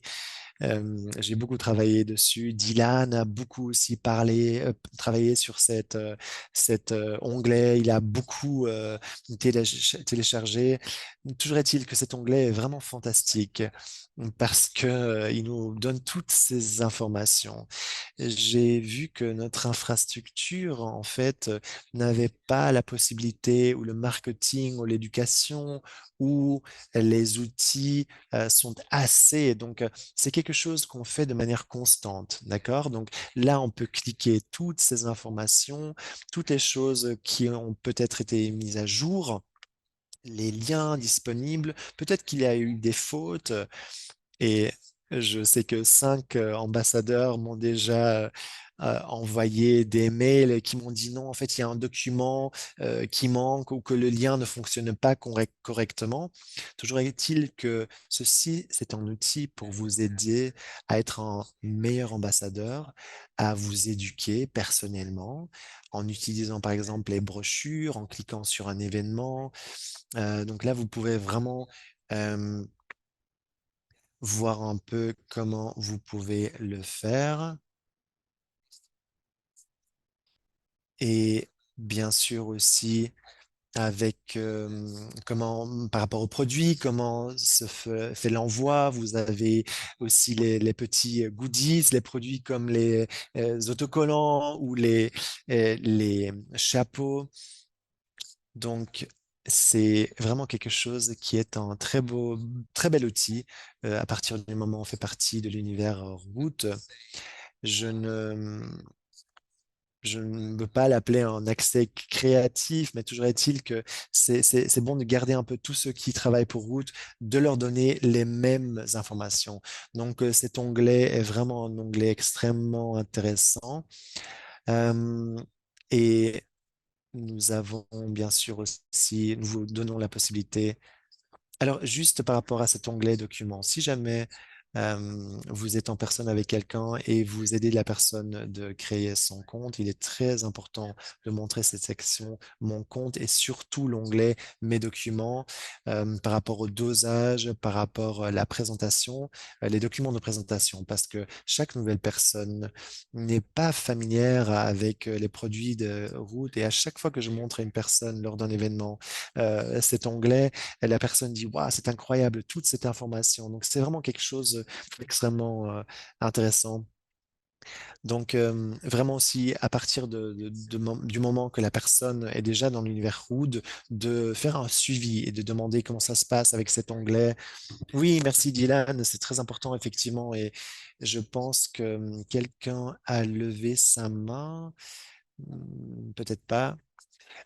J'ai beaucoup travaillé dessus. Dylan a beaucoup aussi travaillé sur cet onglet. Il a beaucoup téléchargé. Toujours est-il que cet onglet est vraiment fantastique parce que, il nous donne toutes ces informations. J'ai vu que notre infrastructure, en fait, n'avait pas la possibilité ou le marketing ou l'éducation ou les outils sont assez. Donc, c'est quelque chose qu'on fait de manière constante, d'accord? Donc là, on peut cliquer toutes ces informations, toutes les choses qui ont peut-être été mises à jour, les liens disponibles. Peut-être qu'il y a eu des fautes, et je sais que 5 ambassadeurs m'ont déjà envoyé des mails qui m'ont dit non, en fait, il y a un document qui manque ou que le lien ne fonctionne pas correctement. Toujours est-il que ceci, c'est un outil pour vous aider à être un meilleur ambassadeur, à vous éduquer personnellement en utilisant par exemple les brochures, en cliquant sur un événement. Donc là, vous pouvez vraiment euh, voir un peu comment vous pouvez le faire et bien sûr aussi avec comment par rapport au produit, comment fait l'envoi. Vous avez aussi les petits goodies, les produits comme les autocollants ou les chapeaux. Donc, c'est vraiment quelque chose qui est un très bel outil à partir du moment où on fait partie de l'univers route. Je ne, je ne veux pas l'appeler un accès créatif, mais toujours est-il que c'est bon de garder un peu tous ceux qui travaillent pour Root, de leur donner les mêmes informations. Donc, cet onglet est vraiment un onglet extrêmement intéressant. Euh, et nous avons bien sûr aussi, nous vous donnons la possibilité alors, juste par rapport à cet onglet documents, si jamais vous êtes en personne avec quelqu'un et vous aidez la personne de créer son compte, il est très important de montrer cette section Mon compte et surtout l'onglet Mes documents par rapport au dosage, par rapport à la présentation, les documents de présentation, parce que chaque nouvelle personne n'est pas familière avec les produits de route et à chaque fois que je montre à une personne lors d'un événement cet onglet, et la personne dit, waouh, c'est incroyable, toute cette information. Donc, c'est vraiment quelque chose d'extrêmement intéressant. Donc, vraiment aussi, à partir du moment que la personne est déjà dans l'univers Root, de faire un suivi et de demander comment ça se passe avec cet onglet. Oui, merci Dylan, c'est très important, effectivement. Et je pense que quelqu'un a levé sa main. Peut-être pas.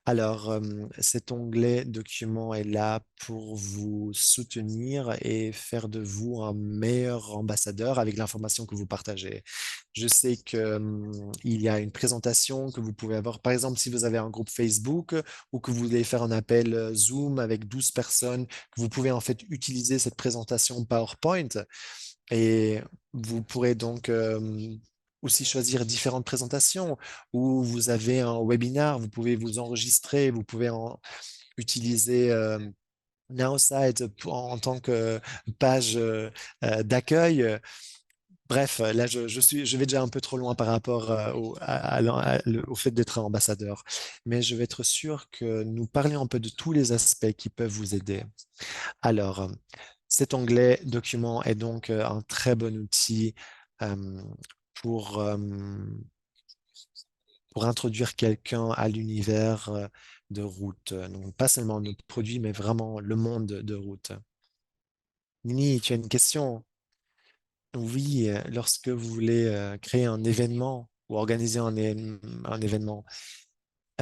Alors, cet onglet document est là pour vous soutenir et faire de vous un meilleur ambassadeur avec l'information que vous partagez. Je sais que, il y a une présentation que vous pouvez avoir. Par exemple, si vous avez un groupe Facebook ou que vous voulez faire un appel Zoom avec 12 personnes, vous pouvez en fait utiliser cette présentation PowerPoint et vous pourrez donc aussi choisir différentes présentations ou vous avez un webinar, vous pouvez vous enregistrer, vous pouvez utiliser Nowsite en tant que page d'accueil. Bref, là, je vais déjà un peu trop loin par rapport au fait d'être ambassadeur. Mais je vais être sûr que nous parlions un peu de tous les aspects qui peuvent vous aider. Alors, cet onglet document est donc un très bon outil euh, pour, euh, pour introduire quelqu'un à l'univers de route. Donc, pas seulement notre produit, mais vraiment le monde de route. Nini, tu as une question? Oui, lorsque vous voulez créer un événement ou organiser un événement,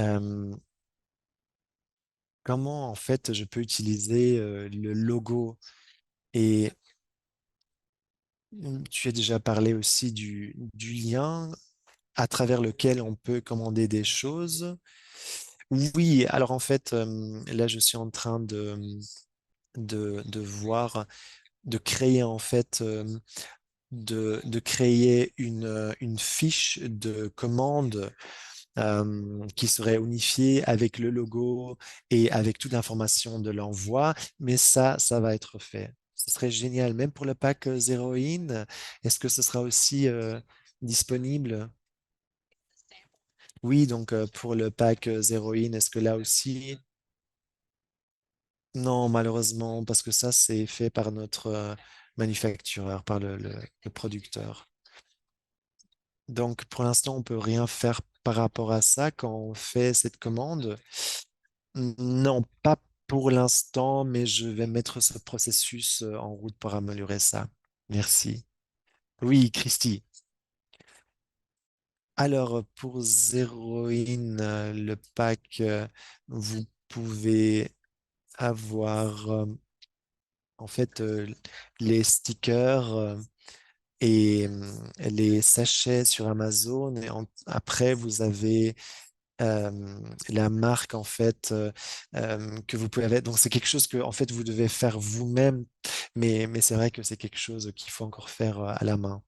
euh, comment en fait je peux utiliser le logo? Et tu as déjà parlé aussi du lien à travers lequel on peut commander des choses. Oui, alors en fait, là, je suis en train de voir, de créer en fait, de créer une fiche de commande qui serait unifiée avec le logo et avec toute l'information de l'envoi, mais ça va être fait. Ce serait génial, même pour le pack Zero In. Est-ce que ce sera aussi disponible? Oui, donc pour le pack Zero In, est-ce que là aussi? Non, malheureusement, parce que ça, c'est fait par notre manufactureur, par le producteur. Donc, pour l'instant, on peut rien faire par rapport à ça quand on fait cette commande. Non, pas pour l'instant, mais je vais mettre ce processus en route pour améliorer ça. Merci. Oui, Christy. Alors, pour Zeroin, le pack, vous pouvez avoir en fait les stickers et les sachets sur Amazon. Et après, vous avez la marque en fait que vous pouvez avoir. Donc, c'est quelque chose que en fait vous devez faire vous-même, mais c'est vrai que c'est quelque chose qu'il faut encore faire à la main.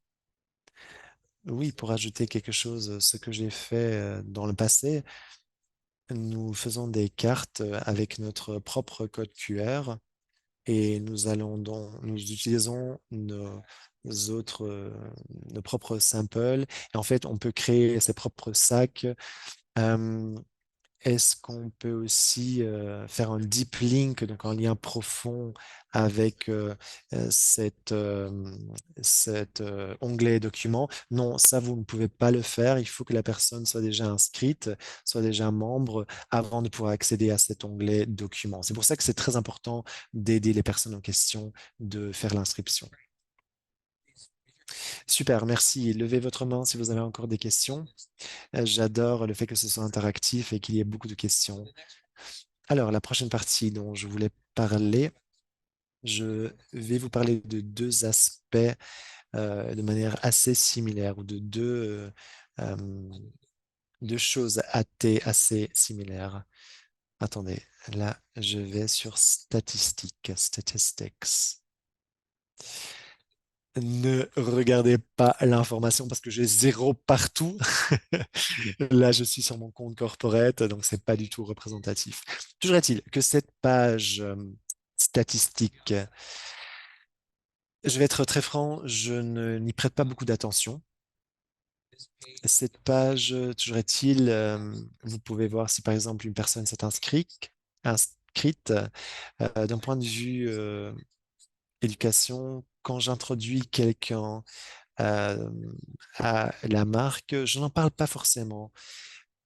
Oui, pour ajouter quelque chose, ce que j'ai fait dans le passé, nous faisons des cartes avec notre propre code QR et nous utilisons nos propres samples. Et en fait, on peut créer ses propres sacs. Euh, Est-ce qu'on peut aussi faire un deep link, donc un lien profond avec cet onglet document? Non, ça, vous ne pouvez pas le faire. Il faut que la personne soit déjà inscrite, soit déjà membre avant de pouvoir accéder à cet onglet document. C'est pour ça que c'est très important d'aider les personnes en question de faire l'inscription. Super, merci. Levez votre main si vous avez encore des questions. J'adore le fait que ce soit interactif et qu'il y ait beaucoup de questions. Alors, la prochaine partie dont je voulais parler, je vais vous parler de deux aspects de manière assez similaire ou de euh, deux choses assez similaires. Attendez, là, je vais sur statistics. Ne regardez pas l'information parce que j'ai zéro partout. Là, je suis sur mon compte corporate, donc c'est pas du tout représentatif. Toujours est-il que cette page statistique, je vais être très franc, n'y prête pas beaucoup d'attention. Cette page, toujours est-il, vous pouvez voir si par exemple une personne s'est inscrite d'un point de vue éducation. Quand j'introduis quelqu'un euh, à la marque, je n'en parle pas forcément.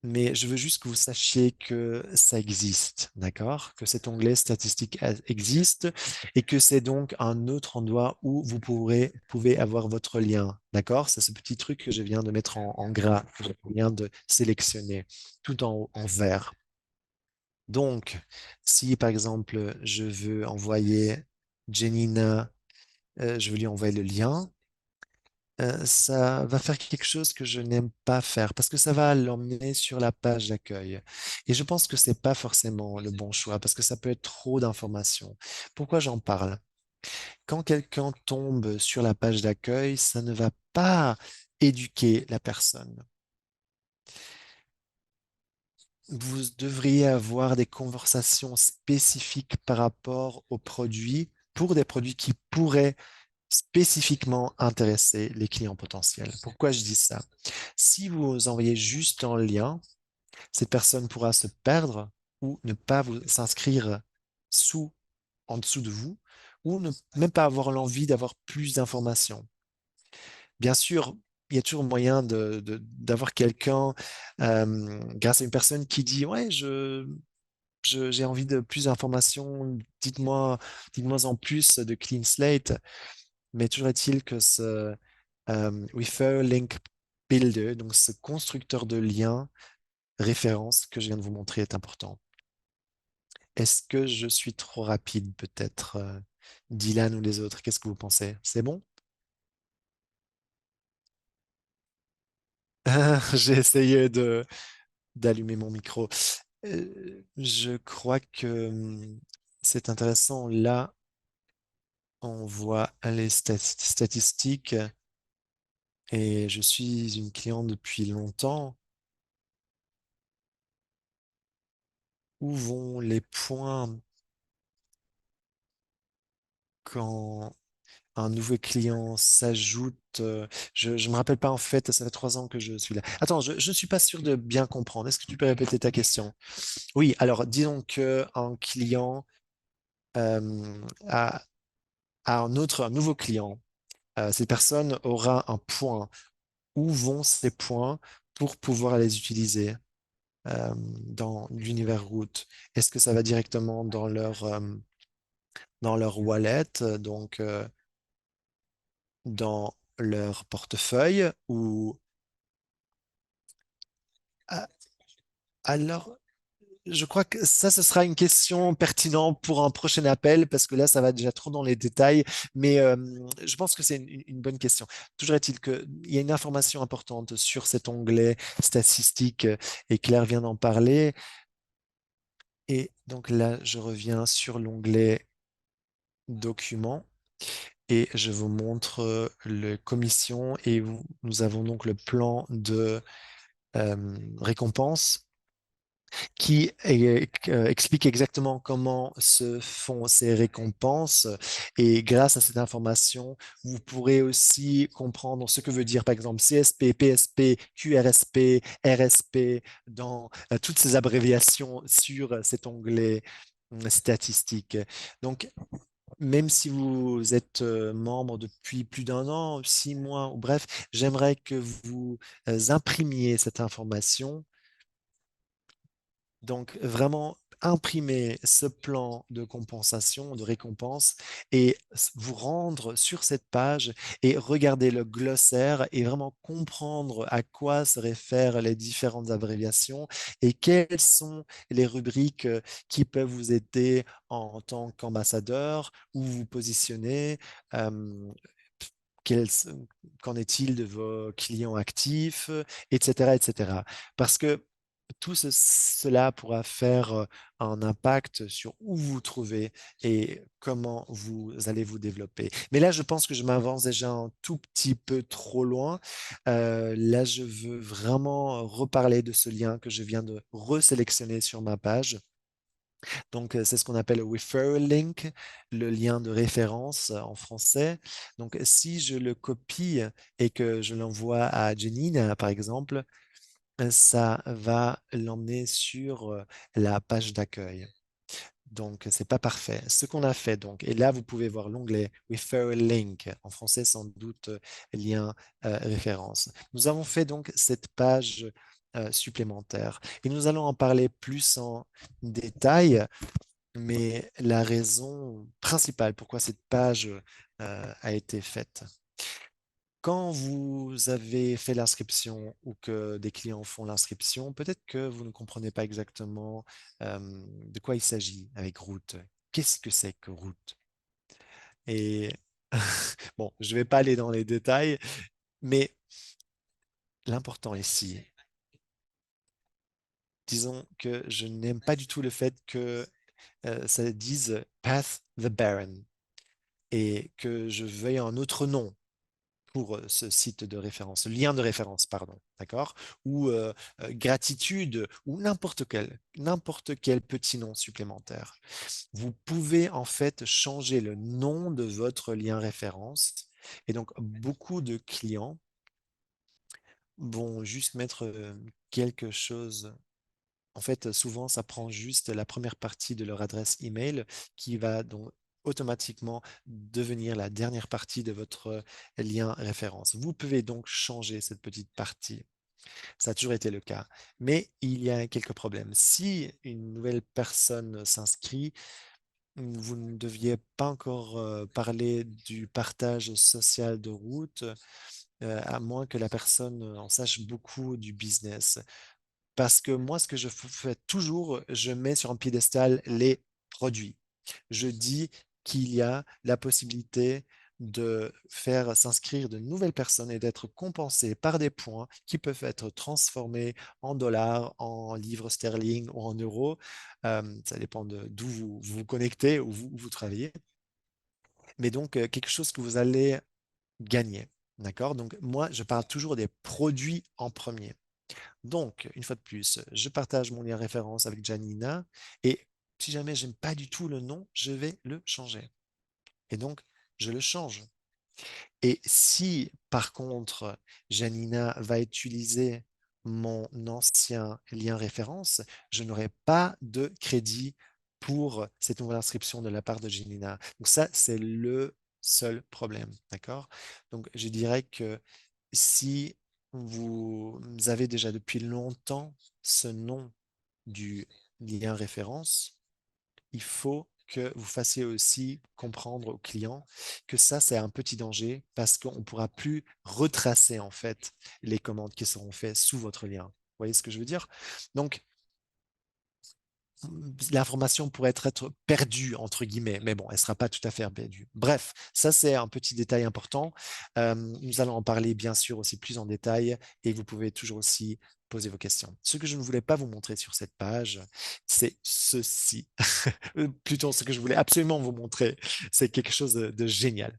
Mais je veux juste que vous sachiez que ça existe, d'accord? Que cet onglet statistique existe et que c'est donc un autre endroit où pouvez avoir votre lien, d'accord? C'est ce petit truc que je viens de mettre en gras, que je viens de sélectionner, tout en vert. Donc, si par exemple, je veux envoyer Janina, je veux lui envoyer le lien, ça va faire quelque chose que je n'aime pas faire parce que ça va l'emmener sur la page d'accueil. Et je pense que c'est pas forcément le bon choix parce que ça peut être trop d'informations. Pourquoi j'en parle? Quand quelqu'un tombe sur la page d'accueil, ça ne va pas éduquer la personne. Vous devriez avoir des conversations spécifiques par rapport aux produits pour des produits qui pourraient spécifiquement intéresser les clients potentiels. Pourquoi je dis ça? Si vous envoyez juste un lien, cette personne pourra se perdre ou ne pas vous s'inscrire en dessous de vous, ou ne même pas avoir l'envie d'avoir plus d'informations. Bien sûr, il y a toujours moyen d'avoir quelqu'un, grâce à une personne qui dit, ouais, j'ai envie de plus d'informations, dites-moi en plus de Clean Slate. Mais toujours est-il que ce Refer Link Builder, donc ce constructeur de liens, référence que je viens de vous montrer est important. Est-ce que je suis trop rapide peut-être, Dylan ou les autres? Qu'est-ce que vous pensez? C'est bon? J'ai essayé d'allumer mon micro. Je crois que c'est intéressant. Là, on voit les statistiques et je suis une cliente depuis longtemps. Où vont les points? quand un nouveau client s'ajoute, je ne me rappelle pas en fait, ça fait 3 ans que je suis là. Attends, je ne suis pas sûr de bien comprendre. Est-ce que tu peux répéter ta question? Oui, alors disons que un client a, a un nouveau client. Cette personne aura un point. Où vont ces points pour pouvoir les utiliser dans l'univers route? Est-ce que ça va directement dans leur wallet, donc dans leur portefeuille, ou ah, alors je crois que ça, ce sera une question pertinente pour un prochain appel parce que là, ça va déjà trop dans les détails. Mais je pense que c'est une bonne question. Toujours est-il qu'il y a une information importante sur cet onglet statistique et Claire vient d'en parler. Et donc là, je reviens sur l'onglet documents et je vous montre le commission et nous avons donc le plan de récompense qui explique exactement comment se font ces récompenses. Et grâce à cette information, vous pourrez aussi comprendre ce que veut dire, par exemple, CSP, PSP, QRSP, RSP, dans toutes ces abréviations sur cet onglet statistique. Donc, même si vous êtes membre depuis plus d'un an, 6 mois, ou bref, j'aimerais que vous imprimiez cette information, donc, vraiment imprimer ce plan de compensation, de récompense et vous rendre sur cette page et regarder le glossaire et vraiment comprendre à quoi se réfèrent les différentes abréviations et quelles sont les rubriques qui peuvent vous aider en tant qu'ambassadeur, où vous positionnez, euh, quels- qu'en est-il de vos clients actifs, etc., etc. Parce que cela pourra faire un impact sur où vous vous trouvez et comment vous allez vous développer. Mais là, je pense que je m'avance déjà un tout petit peu trop loin. Là, je veux vraiment reparler de ce lien que je viens de resélectionner sur ma page. Donc, c'est ce qu'on appelle le referral link, le lien de référence en français. Donc, si je le copie et que je l'envoie à Janine, par exemple, ça va l'emmener sur la page d'accueil. Donc, c'est pas parfait. Ce qu'on a fait, donc, et là, vous pouvez voir l'onglet Referral Link, en français sans doute lien référence. Nous avons fait donc cette page supplémentaire et nous allons en parler plus en détail, mais la raison principale pourquoi cette page a été faite. Quand vous avez fait l'inscription ou que des clients font l'inscription, peut-être que vous ne comprenez pas exactement de quoi il s'agit avec Route. Qu'est-ce que c'est que Route? Et bon, je ne vais pas aller dans les détails, mais l'important ici, disons que je n'aime pas du tout le fait que ça dise Path the Baron et que je veuille un autre nom pour ce site de référence, ce lien de référence, pardon, d'accord? Ou gratitude, ou n'importe quel petit nom supplémentaire. Vous pouvez en fait changer le nom de votre lien référence. Et donc, beaucoup de clients vont juste mettre quelque chose. En fait, souvent, ça prend juste la première partie de leur adresse email qui va donc automatiquement devenir la dernière partie de votre lien référence. Vous pouvez donc changer cette petite partie. Ça a toujours été le cas. Mais il y a quelques problèmes. Si une nouvelle personne s'inscrit, vous ne deviez pas encore parler du partage social de route, à moins que la personne en sache beaucoup du business. Parce que moi, ce que je fais toujours, je mets sur un piédestal les produits. Je dis qu'il y a la possibilité de faire s'inscrire de nouvelles personnes et d'être compensées par des points qui peuvent être transformés en dollars, en livres sterling ou en euros. Ça dépend d'où vous vous connectez ou où vous travaillez. Mais donc, quelque chose que vous allez gagner. D'accord? Donc, moi, je parle toujours des produits en premier. Donc, une fois de plus, je partage mon lien référence avec Janina et si jamais j'aime pas du tout le nom, je vais le changer. Et donc, je le change. Et si, par contre, Janina va utiliser mon ancien lien référence, je n'aurai pas de crédit pour cette nouvelle inscription de la part de Janina. Donc ça, c'est le seul problème, d'accord? Donc je dirais que si vous avez déjà depuis longtemps ce nom du lien référence, il faut que vous fassiez aussi comprendre aux clients que ça, c'est un petit danger parce qu'on ne pourra plus retracer en fait les commandes qui seront faites sous votre lien. Vous voyez ce que je veux dire? Donc, l'information pourrait être perdue, entre guillemets, mais bon, elle ne sera pas tout à fait perdue. Bref, ça, c'est un petit détail important. Nous allons en parler, bien sûr, aussi plus en détail et vous pouvez toujours aussi poser vos questions. Ce que je ne voulais pas vous montrer sur cette page, c'est ceci. Plutôt, ce que je voulais absolument vous montrer, c'est quelque chose de génial.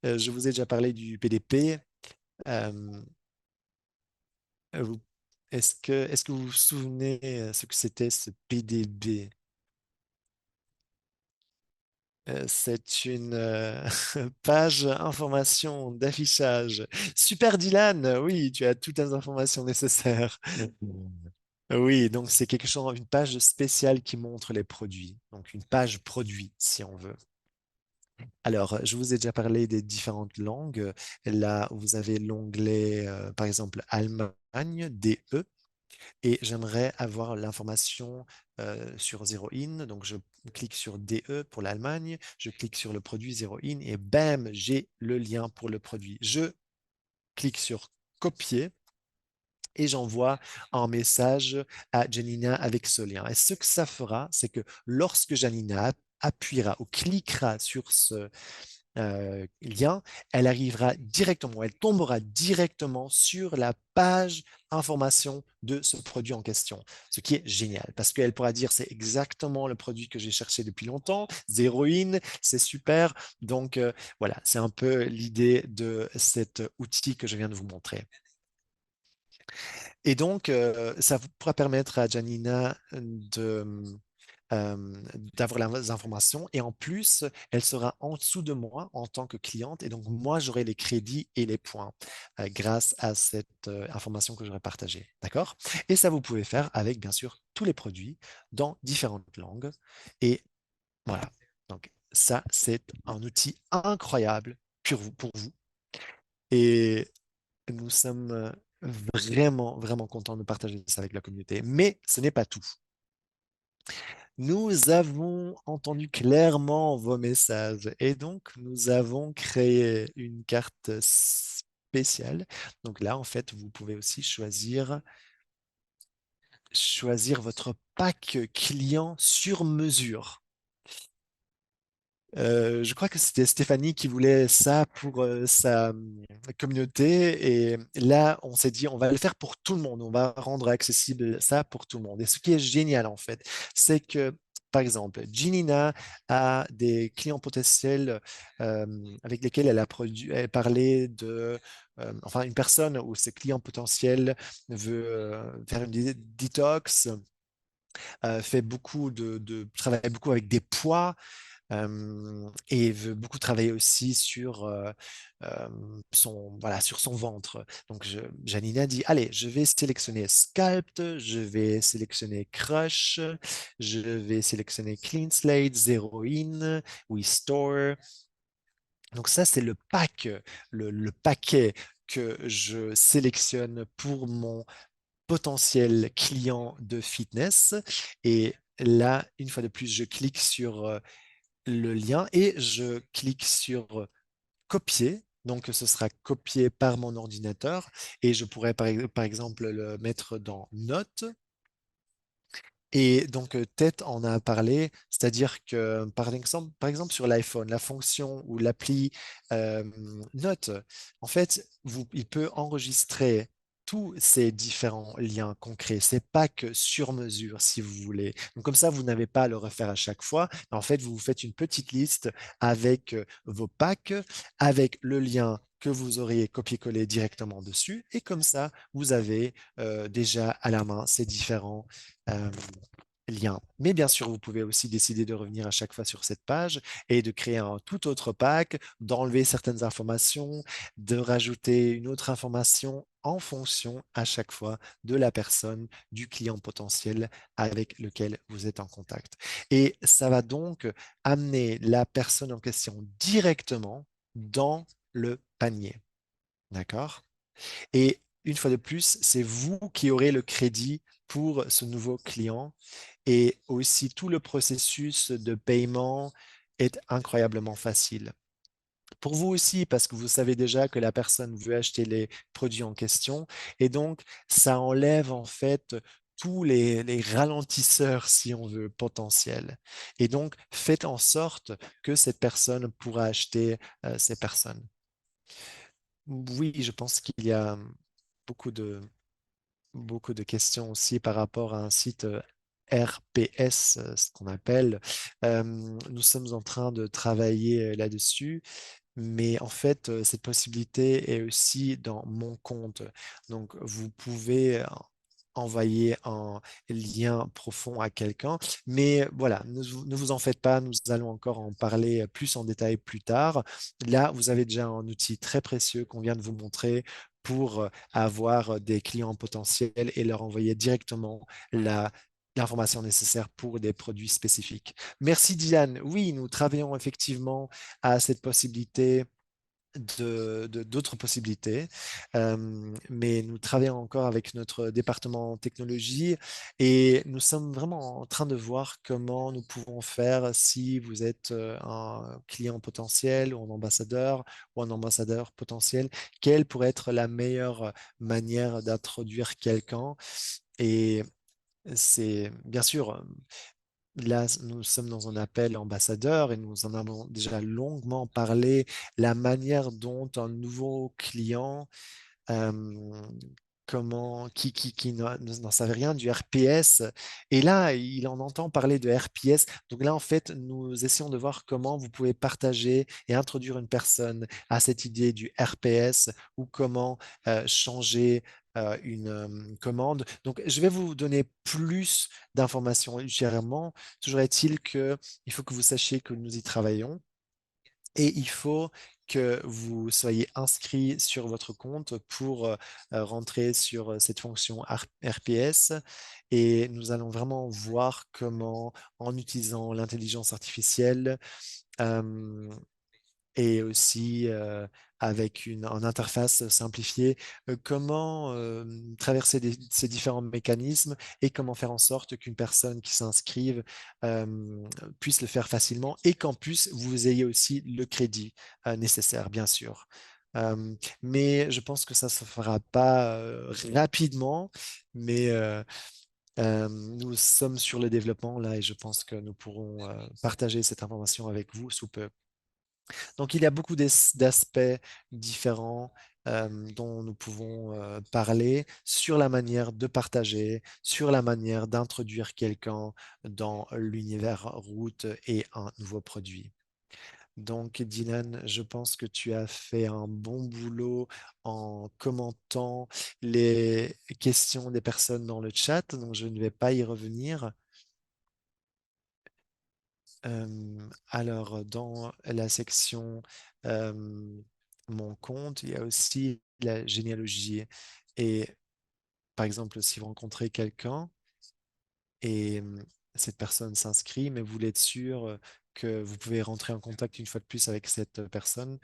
Je vous ai déjà parlé du PDP. Euh, vous- est-ce que vous vous souvenez ce que c'était ce PDB? C'est une page information d'affichage. Super Dylan, oui, tu as toutes les informations nécessaires. Oui, donc c'est quelque chose, une page spéciale qui montre les produits. Donc une page produit, si on veut. Alors, je vous ai déjà parlé des différentes langues. Là, vous avez l'onglet, par exemple, Allemagne, DE, et j'aimerais avoir l'information sur Zero In. Donc, je clique sur DE pour l'Allemagne, je clique sur le produit Zero In et bam, j'ai le lien pour le produit. Je clique sur copier et j'envoie un message à Janina avec ce lien. Et ce que ça fera, c'est que lorsque Janina appuiera ou cliquera sur ce lien, elle arrivera directement, elle tombera directement sur la page information de ce produit en question, ce qui est génial parce qu'elle pourra dire c'est exactement le produit que j'ai cherché depuis longtemps, Zéroïne, c'est super. Donc voilà, c'est un peu l'idée de cet outil que je viens de vous montrer. Et donc, ça pourra permettre à Janina d'avoir les informations et en plus, elle sera en dessous de moi en tant que cliente et donc moi, j'aurai les crédits et les points grâce à cette information que j'aurai partagée. D'accord? Et ça, vous pouvez faire avec, bien sûr, tous les produits dans différentes langues. Et voilà. Donc, ça, c'est un outil incroyable pour vous. Et nous sommes vraiment, vraiment contents de partager ça avec la communauté. Mais ce n'est pas tout. Nous avons entendu clairement vos messages et donc nous avons créé une carte spéciale. Donc là, en fait, vous pouvez aussi choisir votre pack client sur mesure. Je crois que c'était Stéphanie qui voulait ça pour sa communauté. Et là, on s'est dit, on va le faire pour tout le monde. On va rendre accessible ça pour tout le monde. Et ce qui est génial, en fait, c'est que, par exemple, Ginina a des clients potentiels euh, avec lesquels elle parlait de, enfin, une personne où ses clients potentiels veut faire une detox, fait beaucoup travaille beaucoup avec des poids et veut beaucoup travailler aussi sur, voilà, sur son ventre. Donc, Janina dit, allez, je vais sélectionner Sculpt, je vais sélectionner Crush, je vais sélectionner Clean Slate, Zero In, Restore. Donc ça, c'est le pack, le paquet que je sélectionne pour mon potentiel client de fitness. Et là, une fois de plus, je clique sur le lien et je clique sur copier. Donc, ce sera copié par mon ordinateur et je pourrais, par exemple, le mettre dans Notes. Et donc, Tête en a parlé, c'est-à-dire que, par exemple, sur l'iPhone, la fonction ou l'appli euh, Note, en fait, il peut enregistrer tous ces différents liens concrets. C'est pas que sur mesure, si vous voulez. Donc, comme ça, vous n'avez pas à le refaire à chaque fois. En fait, vous vous faites une petite liste avec vos packs, avec le lien que vous auriez copié-collé directement dessus. Et comme ça, vous avez déjà à la main ces différents lien. Mais bien sûr, vous pouvez aussi décider de revenir à chaque fois sur cette page et de créer un tout autre pack, d'enlever certaines informations, de rajouter une autre information en fonction à chaque fois de la personne, du client potentiel avec lequel vous êtes en contact. Et ça va donc amener la personne en question directement dans le panier. D'accord? Et une fois de plus, c'est vous qui aurez le crédit pour ce nouveau client. Et aussi, tout le processus de paiement est incroyablement facile. Pour vous aussi, parce que vous savez déjà que la personne veut acheter les produits en question. Et donc, ça enlève en fait tous les ralentisseurs, si on veut, potentiels. Et donc, faites en sorte que cette personne pourra acheter ces personnes. Oui, je pense qu'il y a beaucoup beaucoup de questions aussi par rapport à un site RPS, ce qu'on appelle. Nous sommes en train de travailler là-dessus, mais en fait, cette possibilité est aussi dans mon compte. Donc, vous pouvez envoyer un lien profond à quelqu'un. Mais voilà, ne vous en faites pas, nous allons encore en parler plus en détail plus tard. Là, vous avez déjà un outil très précieux qu'on vient de vous montrer pour avoir des clients potentiels et leur envoyer directement l'information nécessaire pour des produits spécifiques. Merci Dylan. Oui, nous travaillons effectivement à cette possibilité d'autres possibilités. Mais nous travaillons encore avec notre département technologie et nous sommes vraiment en train de voir comment nous pouvons faire si vous êtes un client potentiel ou un ambassadeur potentiel, quelle pourrait être la meilleure manière d'introduire quelqu'un. Et c'est bien sûr, là, nous sommes dans un appel ambassadeur et nous en avons déjà longuement parlé, la manière dont un nouveau client euh, n'en savait rien du RPS. Et là, il en entend parler de RPS. Donc là, en fait, nous essayons de voir comment vous pouvez partager et introduire une personne à cette idée du RPS ou comment changer une commande. Donc, je vais vous donner plus d'informations ultérieurement. Toujours est-il que il faut que vous sachiez que nous y travaillons. Et il faut que vous soyez inscrit sur votre compte pour rentrer sur cette fonction RPS. Et nous allons vraiment voir comment, en utilisant l'intelligence artificielle, euh, et aussi avec une interface simplifiée, comment traverser ces différents mécanismes et comment faire en sorte qu'une personne qui s'inscrive puisse le faire facilement et qu'en plus, vous ayez aussi le crédit nécessaire, bien sûr. Mais je pense que ça ne se fera pas rapidement, mais nous sommes sur le développement là et je pense que nous pourrons partager cette information avec vous sous peu. Donc, il y a beaucoup d'aspects différents dont nous pouvons parler sur la manière de partager, sur la manière d'introduire quelqu'un dans l'univers route et un nouveau produit. Donc, Dylan, je pense que tu as fait un bon boulot en commentant les questions des personnes dans le chat, donc je ne vais pas y revenir. Alors, dans la section Mon compte, il y a aussi la généalogie. Et par exemple, si vous rencontrez quelqu'un et cette personne s'inscrit, mais vous voulez être sûr que vous pouvez rentrer en contact une fois de plus avec cette personne,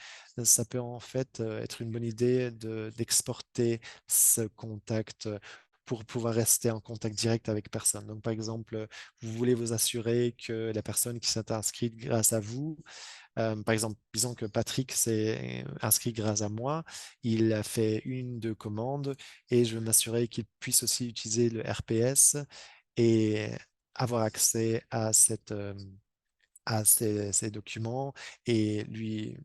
ça peut en fait être une bonne idée d'exporter ce contact pour pouvoir rester en contact direct avec personne. Donc, par exemple, vous voulez vous assurer que la personne qui s'est inscrite grâce à vous, par exemple, disons que Patrick s'est inscrit grâce à moi, il a fait deux commandes et je veux m'assurer qu'il puisse aussi utiliser le RPS et avoir accès à ces documents et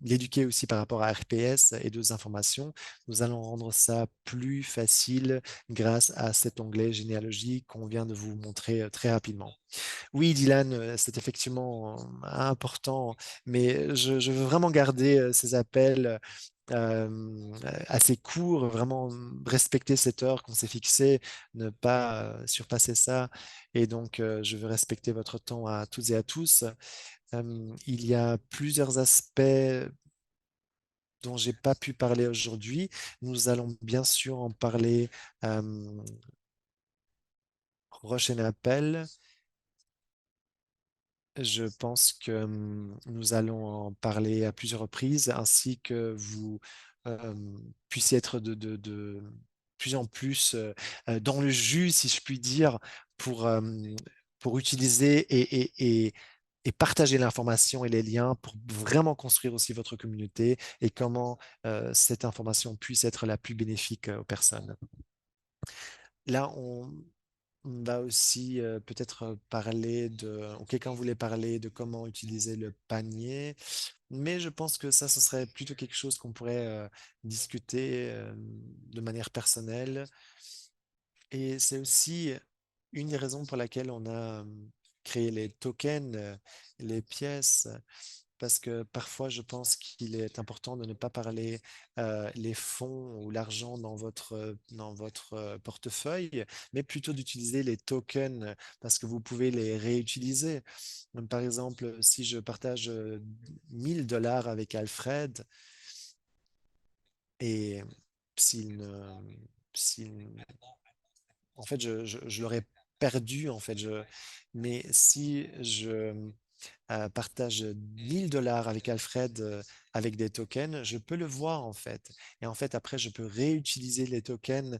l'éduquer aussi par rapport à RPS et d'autres informations. Nous allons rendre ça plus facile grâce à cet onglet généalogie qu'on vient de vous montrer très rapidement. Oui, Dylan, c'est effectivement important, mais je veux vraiment garder ces appels assez court, vraiment respecter cette heure qu'on s'est fixée, ne pas surpasser ça. Et donc, je veux respecter votre temps à toutes et à tous. Il y a plusieurs aspects dont j'ai pas pu parler aujourd'hui. Nous allons bien sûr en parler prochain appel. Je pense que nous allons en parler à plusieurs reprises, ainsi que vous euh, puissiez être de plus en plus dans le jus, si je puis dire, pour, euh, pour utiliser et partager l'information et les liens pour vraiment construire aussi votre communauté et comment cette information puisse être la plus bénéfique aux personnes. Là, on va aussi peut-être parler ou quelqu'un voulait parler de comment utiliser le panier, mais je pense que ça, ce serait plutôt quelque chose qu'on pourrait discuter de manière personnelle. Et c'est aussi une des raisons pour laquelle on a créé les tokens, les pièces, parce que parfois je pense qu'il est important de ne pas parler les fonds ou l'argent dans votre portefeuille, mais plutôt d'utiliser les tokens parce que vous pouvez les réutiliser. Donc, par exemple, si je partage 1000 $ avec Alfred et s'il ne, s'il en fait, je l'aurais perdu, en fait. Mais si je partage 1000 $ avec Alfred avec des tokens, je peux le voir, en fait. Et en fait, après, je peux réutiliser les tokens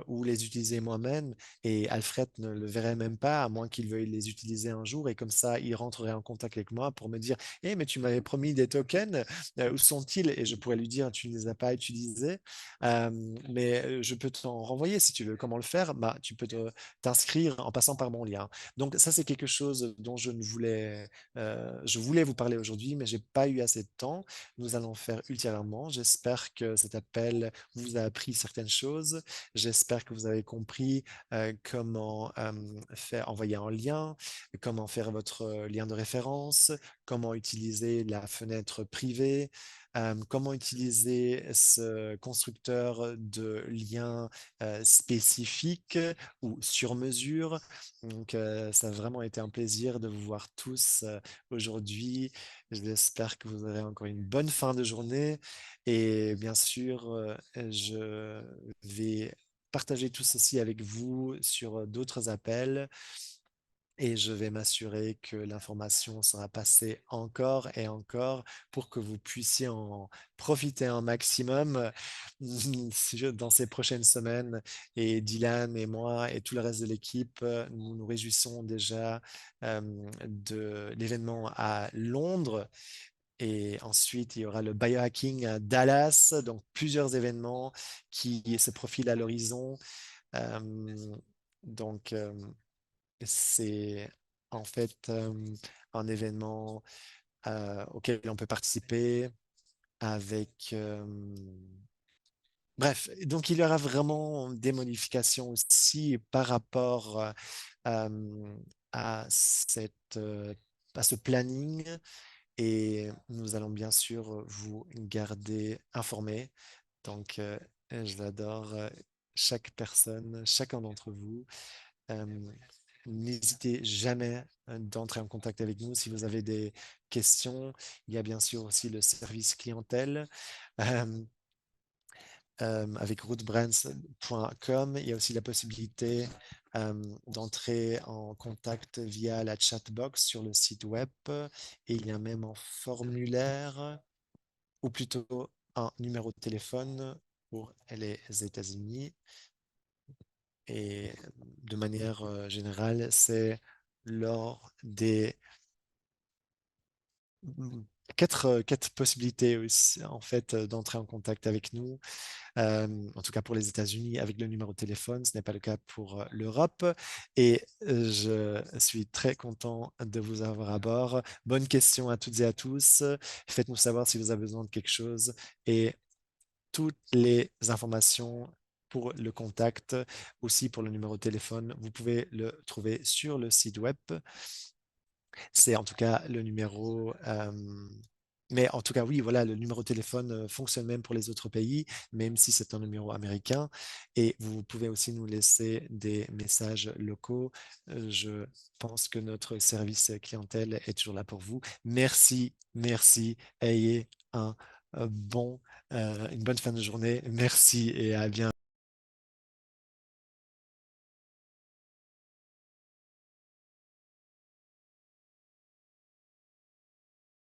ou les utiliser moi-même. Et Alfred ne le verrait même pas, à moins qu'il veuille les utiliser un jour. Et comme ça, il rentrerait en contact avec moi pour me dire, «Eh, mais tu m'avais promis des tokens, où sont-ils?» Et je pourrais lui dire, «Tu ne les as pas utilisés. Mais je peux t'en renvoyer si tu veux. Comment le faire? Bah, tu peux t'inscrire en passant par mon lien.» Donc ça, c'est quelque chose dont je voulais vous parler aujourd'hui, mais j'ai pas eu assez de temps. Nous allons faire ultérieurement. J'espère que cet appel vous a appris certaines choses. J'espère que vous avez compris comment faire, envoyer un lien, comment faire votre lien de référence, comment utiliser la fenêtre privée, comment utiliser ce constructeur de liens spécifiques ou sur mesure. Donc, ça a vraiment été un plaisir de vous voir tous aujourd'hui. J'espère que vous aurez encore une bonne fin de journée. Et bien sûr, je vais partager tout ceci avec vous sur d'autres appels. Et je vais m'assurer que l'information sera passée encore et encore pour que vous puissiez en profiter un maximum dans ces prochaines semaines. Et Dylan et moi et tout le reste de l'équipe, nous nous réjouissons déjà de l'événement à Londres. Et ensuite, il y aura le biohacking à Dallas, donc plusieurs événements qui se profilent à l'horizon. Euh, donc, c'est en fait un événement auquel on peut participer avec... Bref, donc il y aura vraiment des modifications aussi par rapport euh, à à ce planning et nous allons bien sûr vous garder informés. Donc, j'adore chaque personne, chacun d'entre vous. Euh, N'hésitez jamais d'entrer en contact avec nous si vous avez des questions. Il y a bien sûr aussi le service clientèle euh, avec rootbrands.com. Il y a aussi la possibilité d'entrer en contact via la chatbox sur le site web. Et il y a même un formulaire, ou plutôt un numéro de téléphone pour les États-Unis. Et de manière générale, c'est lors des quatre possibilités aussi, en fait, d'entrer en contact avec nous. En tout cas pour les États-Unis avec le numéro de téléphone. Ce n'est pas le cas pour l'Europe. Et je suis très content de vous avoir à bord. Bonne question à toutes et à tous. Faites-nous savoir si vous avez besoin de quelque chose. Et toutes les informations pour le contact, aussi pour le numéro de téléphone, vous pouvez le trouver sur le site web. C'est en tout cas le numéro Mais en tout cas, oui, voilà, le numéro de téléphone fonctionne même pour les autres pays, même si c'est un numéro américain. Et vous pouvez aussi nous laisser des messages locaux. Je pense que notre service clientèle est toujours là pour vous. Merci, merci. Ayez un une bonne fin de journée. Merci et à bientôt.